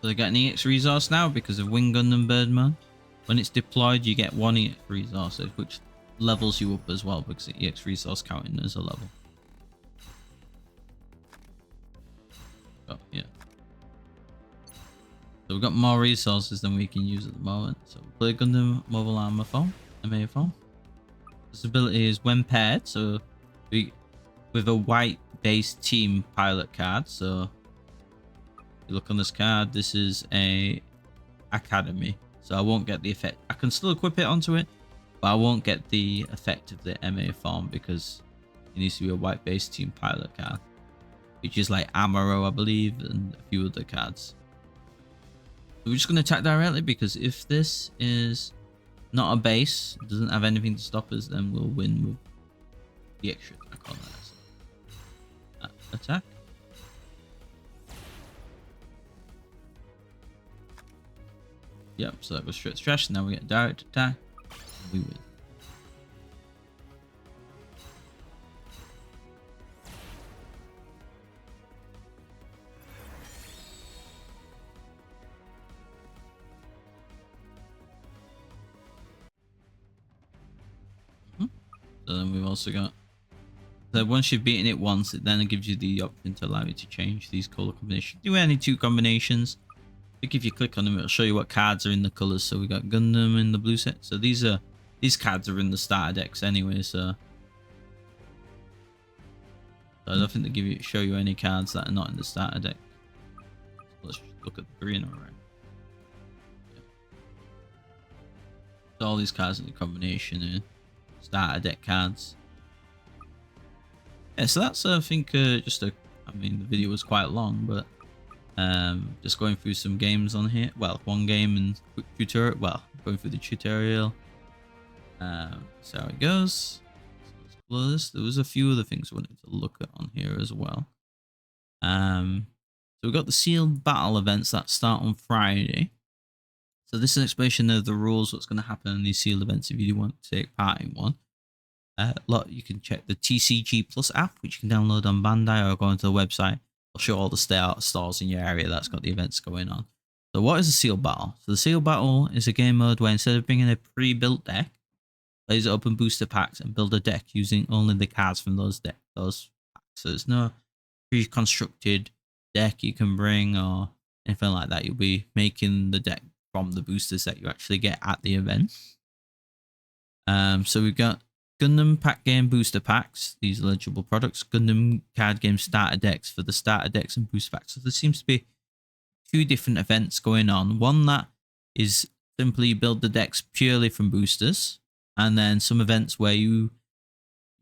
So they get an EX resource now because of Wing Gundam Birdman. When it's deployed, you get 1 EX resource, which levels you up as well because the EX resource counting as a level. Oh, yeah. So we've got more resources than we can use at the moment. So we'll play Gundam Mobile Armor form, MA form. This ability is when paired, so with a white base team pilot card. So you look on this card, this is a academy, so I won't get the effect. I can still equip it onto it, but I won't get the effect of the MA form because it needs to be a white base team pilot card, which is like Amaro, I believe, and a few other cards. So we're just going to attack directly because if this is not a base, it doesn't have anything to stop us, then we'll win with the extra attack on that. So, attack. Yep, so that goes straight to trash. Now we get a direct attack. And we win. So then we've also got, so once you've beaten it once, it then gives you the option to allow you to change these color combinations. Do any 2 combinations. I think if you click on them, it'll show you what cards are in the colors. So we got Gundam in the blue set. So these cards are in the starter decks anyway. So I don't think they show you any cards that are not in the starter deck. So let's look at the green. Alright. So all these cards in the combination are starter deck cards. Yeah, so that's I think just a. I mean, the video was quite long, but. Just going through some games on here. Well, 1 game and quick tutorial. Well, going through the tutorial. So how it goes. So let's explore this. There was a few other things I wanted to look at on here as well. So we've got the sealed battle events that start on Friday. So this is an explanation of the rules, what's going to happen in these sealed events if you do want to take part in one. You can check the TCG Plus app, which you can download on Bandai, or go onto the website. I'll show all the stores in your area that's got the events going on. So what is a sealed battle? So the sealed battle is a game mode where instead of bringing a pre-built deck, players open booster packs and build a deck using only the cards from those packs. So there's no pre-constructed deck you can bring or anything like that. You'll be making the deck from the boosters that you actually get at the event. So we've got Gundam Pack Game Booster Packs, these eligible products. Gundam Card Game Starter Decks for the Starter Decks and Booster Packs. So there seems to be 2 different events going on. One that is simply build the decks purely from boosters, and then some events where you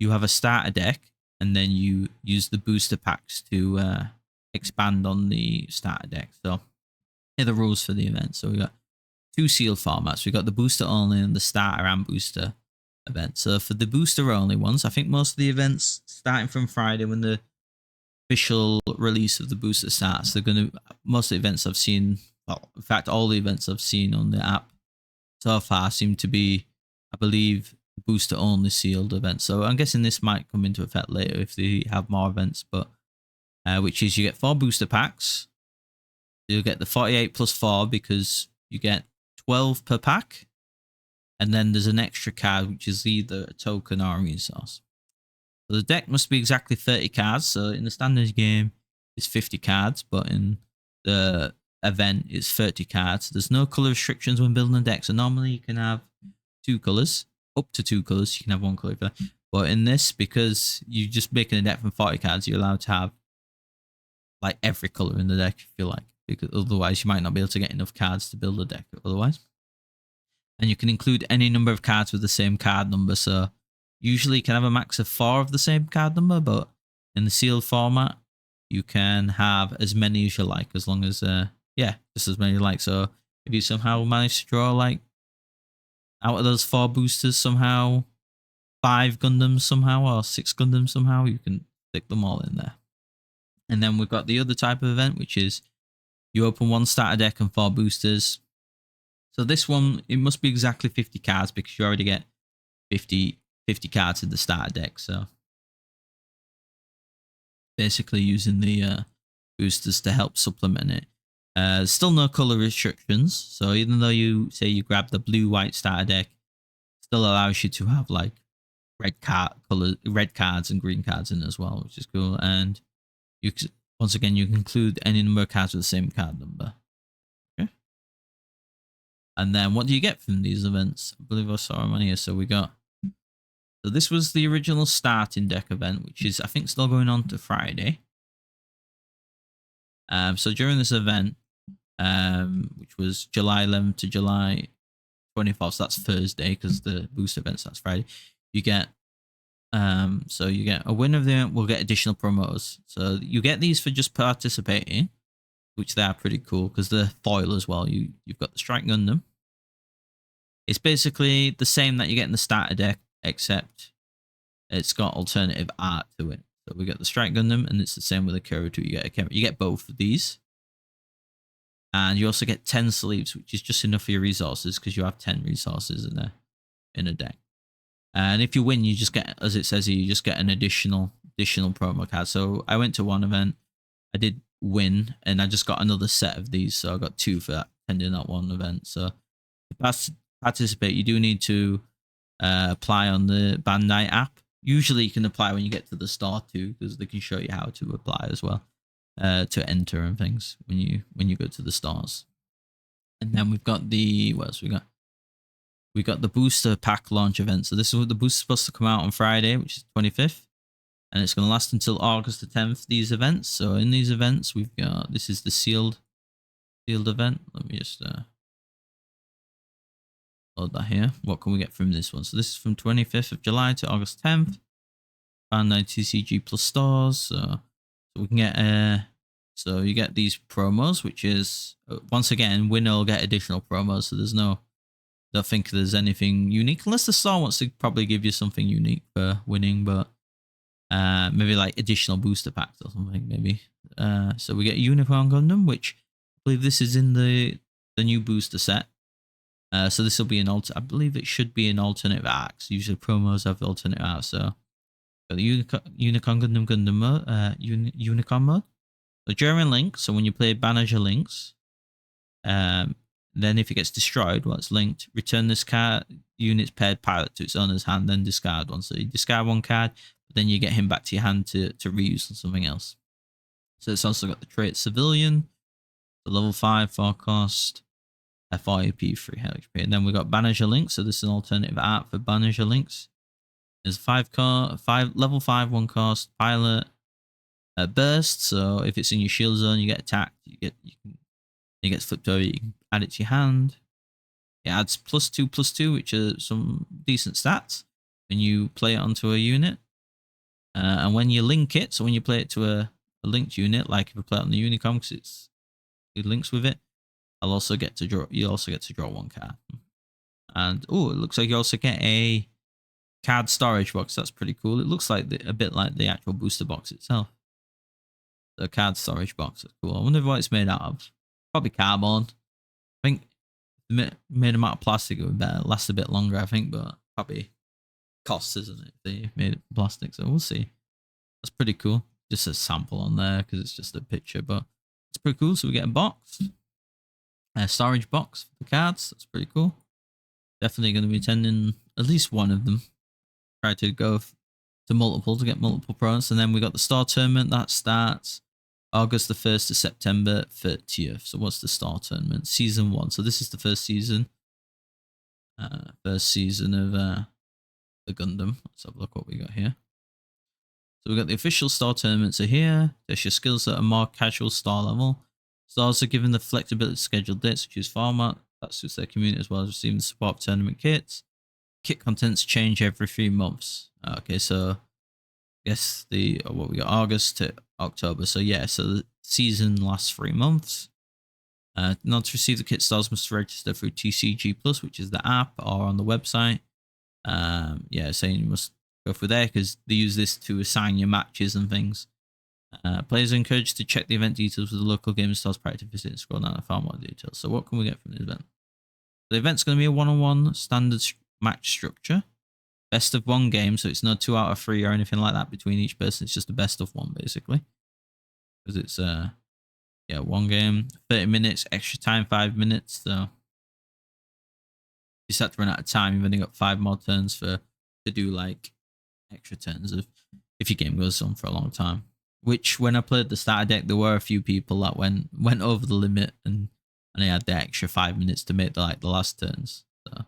have a starter deck and then you use the booster packs to expand on the starter deck. So here are the rules for the event. So we got 2 sealed formats. We got the booster only and the starter and booster event. So for the booster only ones, I think most of the events starting from Friday when the official release of the booster starts, most of the events I've seen, well, in fact all the events I've seen on the app so far seem to be, I believe, booster only sealed events. So I'm guessing this might come into effect later if they have more events, but which is you get 4 booster packs. You'll get the 48 plus 4 because you get 12 per pack. And then there's an extra card, which is either a token or a resource. So the deck must be exactly 30 cards. So in the standard game, it's 50 cards, but in the event, it's 30 cards. There's no color restrictions when building a deck. So normally you can have 2 colors, up to 2 colors. You can have 1 color for that. But in this, because you're just making a deck from 40 cards, you're allowed to have like every color in the deck if you like, because otherwise you might not be able to get enough cards to build a deck otherwise. And you can include any number of cards with the same card number. So usually you can have a max of 4 of the same card number, but in the sealed format, you can have as many as you like, as long as, yeah, just as many as you like. So if you somehow manage to draw, like, out of those 4 boosters, somehow 5 Gundams somehow, or 6 Gundams somehow, you can stick them all in there. And then we've got the other type of event, which is you open 1 starter deck and 4 boosters. So this one, it must be exactly 50 cards because you already get 50 cards in the starter deck. So basically using the boosters to help supplement it. Still no color restrictions. So even though you say you grab the blue-white starter deck, it still allows you to have like red cards and green cards in as well, which is cool. And you once again, you can include any number of cards with the same card number. Okay. And then what do you get from these events? I believe I saw them on here. So we got, so this was the original starting deck event, which is, I think, still going on to Friday. So during this event, which was July 11th to July 24th, so that's Thursday because the boost event starts Friday, you get, so you get a winner of the event will get additional promos. So you get these for just participating, which they are pretty cool because they're foil as well. You've got the Strike Gundam. It's basically the same that you get in the starter deck, except it's got alternative art to it. So we got the Strike Gundam, and it's the same with the Kuro 2. You get both of these. And you also get 10 sleeves, which is just enough for your resources because you have 10 resources in a deck. And if you win, you just get, as it says here, you just get an additional promo card. So I went to one event, I did win, and I just got another set of these. So I got 2 for attending that one event. So to participate, you do need to apply on the Bandai app. Usually you can apply when you get to the store too, because they can show you how to apply as well, to enter and things when you go to the stores. And then we've got the, what else we got? We got the booster pack launch event. So this is what the booster is supposed to come out on Friday, which is 25th. And it's going to last until August the 10th, these events. So in these events, we've got, this is the sealed event. Let me just load that here. What can we get from this one? So this is from 25th of July to August 10th. Bandai TCG plus stores. So we can get, so you get these promos, which is, once again, winner will get additional promos. So there's no, don't think there's anything unique, unless the store wants to probably give you something unique for winning, but maybe like additional booster packs or something, maybe. So we get Unicorn Gundam, which I believe this is in the new booster set. So this will be I believe it should be an alternate arcs. Usually promos have alternate arcs. So got the Unicorn Gundam mode, Unicorn mode. So during Link, so when you play Banner Links, then if it gets destroyed while it's linked, return this card unit's paired pilot to its owner's hand, then discard one. So you discard one card, but then you get him back to your hand to reuse on something else. So it's also got the trait Civilian, the level 5 4 cost, 4 AP, 3 HP. And then we got Banner Links. So this is an alternative art for Banner Links. There's 5 level 5 1 cost pilot burst. So if it's in your shield zone, you get attacked. It gets flipped over. You can add it to your hand. It adds +2/+2, which are some decent stats when you play it onto a unit. And when you link it, so when you play it to a linked unit, like if you play it on the Unicorn, because it links with it, you'll also get to draw 1 card. And it looks like you also get a card storage box. That's pretty cool. It looks like a bit like the actual booster box itself. The card storage box is cool. I wonder what it's made out of. Probably carbon. I think made them out of plastic, it would last a bit longer, I think, but probably costs, isn't it? They made it plastic, so we'll see. That's pretty cool. just a sample on there because it's just a picture, but it's pretty cool. So we get a box, a storage box for the cards. That's pretty cool. Definitely going to be attending at least one of them. Try to go to multiple to get multiple products. And then we got the Star Tournament that starts August the 1st to September 30th. So what's the Star Tournament? Season 1. So this is the first season. First season of the Gundam. Let's have a look what we got here. So we got the official Star Tournaments are here. There's your skills at a more casual star level. Stars are given the flexibility to schedule dates to choose format. That suits their community as well as receiving the support of tournament kits. Kit contents change every 3 months. Okay, so I guess what we got, August to October. So yeah, so the season lasts 3 months. Not to receive the kit, stars must register through TCG Plus, which is the app, or on the website. Yeah, saying you must go through there because they use this to assign your matches and things. Players are encouraged to check the event details with the local game stores prior to visit and scroll down to find more details. So what can we get from the event? The event's going to be a 1-on-1 standard match structure. Best of 1 game, so it's no 2 out of 3 or anything like that between each person. It's just a best of 1 basically. Because it's yeah, 1 game, 30 minutes, extra time 5 minutes. So you start to run out of time, you've only got 5 more turns to do like extra turns if your game goes on for a long time. Which when I played the starter deck, there were a few people that went over the limit and they had the extra 5 minutes to make the last turns. So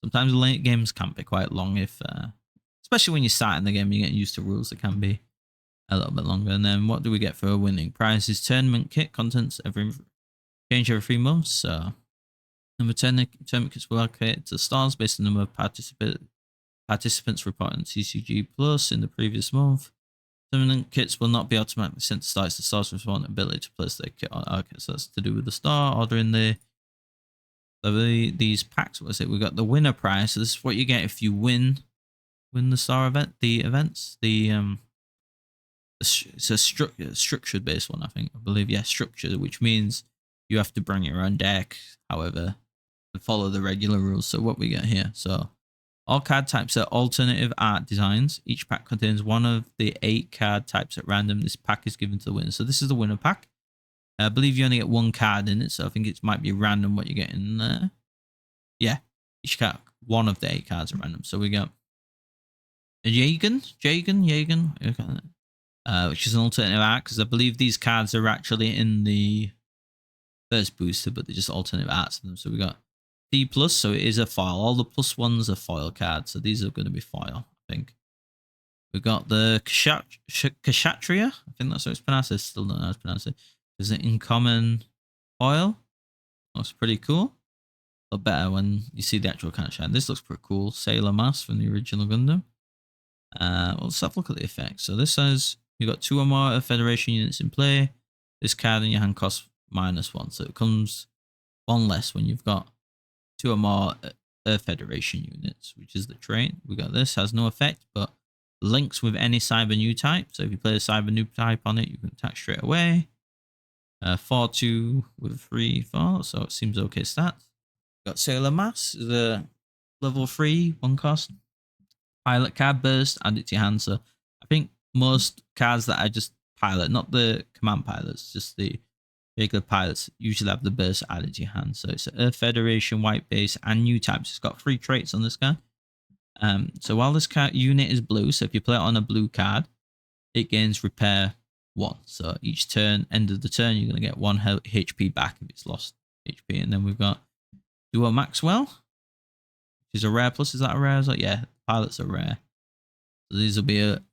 sometimes late games can be quite long if especially when you're starting the game and you're getting used to rules, it can be a little bit longer. And then what do we get for a winning prize? Is tournament kit contents change every 3 months. So number 10 tournament kits will allocate to stars based on the number of participants reporting TCG Plus in the previous month. Tournament kits will not be automatically sent to stars. The stars respond ability to place their kit on. Okay, so that's to do with the star ordering these packs. What is it? We got the winner prize. So this is what you get if you win the star event. The events. It's a structured based one, I think. I believe, yeah, structured, which means you have to bring your own deck. However, and follow the regular rules. So what we get here. So all card types are alternative art designs. Each pack contains one of the 8 card types at random. This pack is given to the winner. So this is the winner pack. I believe you only get 1 card in it, so I think it might be random what you get in there. Yeah, each card, 1 of the 8 cards are random. So we got a Jagan, which is an alternative art because I believe these cards are actually in the first booster, but they're just alternative arts of them. So we got D+, so it is a foil. All the +1s are foil cards, so these are going to be foil, I think. We've got the Kshatriya. I think that's how it's pronounced. I still don't know how to pronounce it. Is it in common foil? Looks pretty cool. A lot better when you see the actual kind of shine. This looks pretty cool. Sailor Mass from the original Gundam. Well, let's have a look at the effects. So this says you've got 2 or more Federation units in play. This card in your hand costs -1. So it comes 1 less when you've got 2 or more Federation units, which is the trait. We got this, has no effect, but links with any Cyber New type. So if you play a Cyber New type on it, you can attack straight away. 4-2 with 3-4, so it seems okay stats. Got Sailor Mass, the level 3, 1 cost. Pilot card burst, add it to your hand. So I think most cards that are just pilot, not the command pilots, just the regular pilots, usually have the burst added to your hand. So it's Earth Federation, white base, and new types. It's got 3 traits on this guy. So while this card unit is blue, so if you play it on a blue card, it gains repair 1. So each turn, end of the turn, you're going to get 1 HP back if it's lost HP. And then we've got Duo Maxwell, which is a rare plus. Is that a rare? Yeah, pilots are rare. So these will be a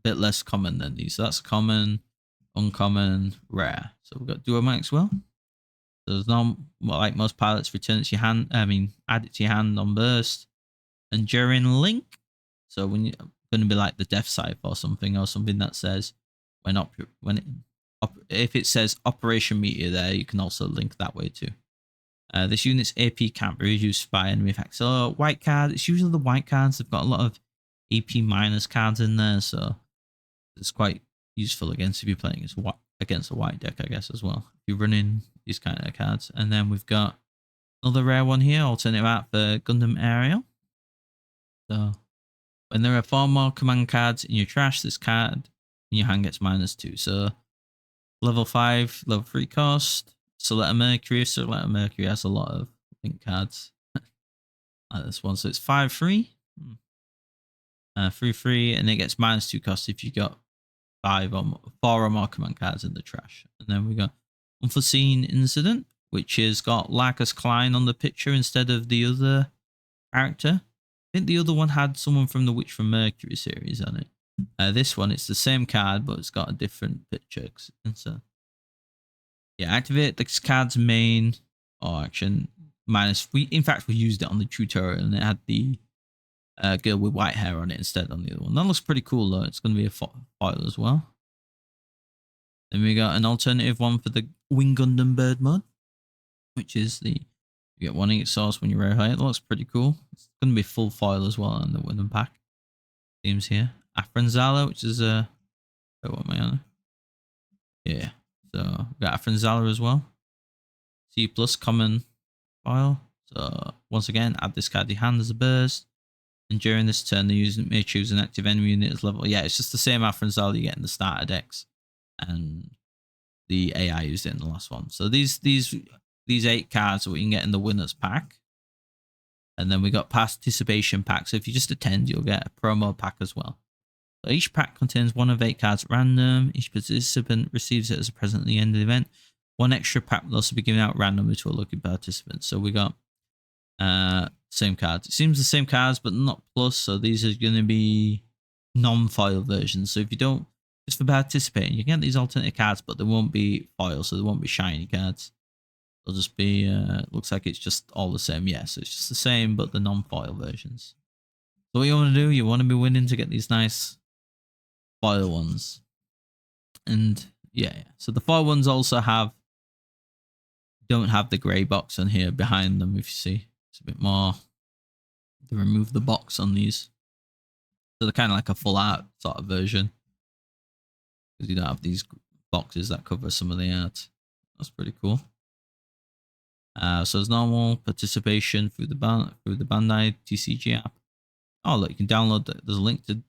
bit less common than these. So that's common, uncommon, rare. So we've got Duo Maxwell. So there's no, like most pilots, return it to your hand. Add it to your hand on burst. Enduring Link. So when you're going to be like the Death Scythe or something that says if it says Operation Meteor there, you can also link that way too. This unit's AP can't be reduced by enemy effects. So white card, it's usually the white cards. They've got a lot of AP minus cards in there, so it's quite useful against if you're playing against a white deck, I guess, as well. If you're running these kind of cards. And then we've got another rare one here, alternative art for Gundam Aerial. So when there are 4 more command cards in your trash, this card in your hand gets -2. So level 5, level 3 cost. Select a Mercury. Select a Mercury has a lot of link cards. Like this one. So it's 5-3. 3-3, and it gets -2 cost if you got 4 or more command cards in the trash. And then we got Unforeseen Incident, which has got Larkus Klein on the picture instead of the other character. I think the other one had someone from the Witch from Mercury series on it. This one, it's the same card, but it's got a different picture. So, yeah, activate this card's main action in fact, we used it on the tutorial, and it had the girl with white hair on it instead on the other one. That looks pretty cool, though. It's going to be a foil as well. Then we got an alternative one for the Wing Gundam Bird mode, which is you get 1 each source when you're very high. It looks pretty cool. It's going to be full foil as well on the Wooden pack. Themes here. Afranzala, which is what am I on? Yeah. So we got Afranzala as well. C+ common foil. So once again, add this card to your hand as a burst. And during this turn, the user may choose an active enemy unit as level. Yeah, it's just the same Afranzala you get in the starter decks. And the AI used it in the last one. So these 8 cards that we can get in the winners pack. And then we got participation pack. So if you just attend, you'll get a promo pack as well. So each pack contains 1 of 8 cards at random. Each participant receives it as a present at the end of the event. 1 extra pack will also be given out randomly to a lucky participant. So we got same cards. It seems the same cards, but not plus. So these are going to be non-foil versions. So if you don't, just for participating, you get these alternate cards, but they won't be foil, so they won't be shiny cards. They'll just be, looks like it's just all the same. Yeah, so it's just the same, but the non-foil versions. So what you want to do, you want to be winning to get these nice foil ones. And yeah. So the foil ones also don't have the grey box on here behind them, if you see. It's a bit more, they remove the box on these. So they're kind of like a full art sort of version. Because you don't have these boxes that cover some of the art. That's pretty cool. So as normal, participation through the Bandai TCG app. Oh, look, you can download there's a link to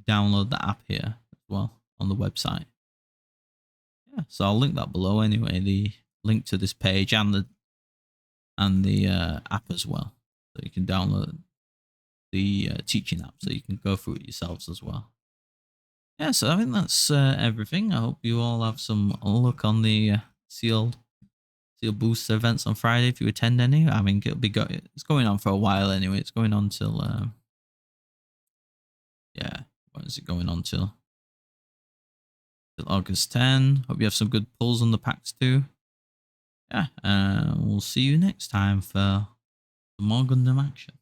download the app here as well on the website. Yeah, so I'll link that below anyway, the link to this page and the app as well. So you can download the teaching app so you can go through it yourselves as well. Yeah, so I think that's everything. I hope you all have some luck on the sealed booster events on Friday if you attend any. I mean, it's going on for a while anyway. It's going on till yeah, what is it going on till August 10. Hope you have some good pulls on the packs too. Yeah, we'll see you next time for more Gundam action.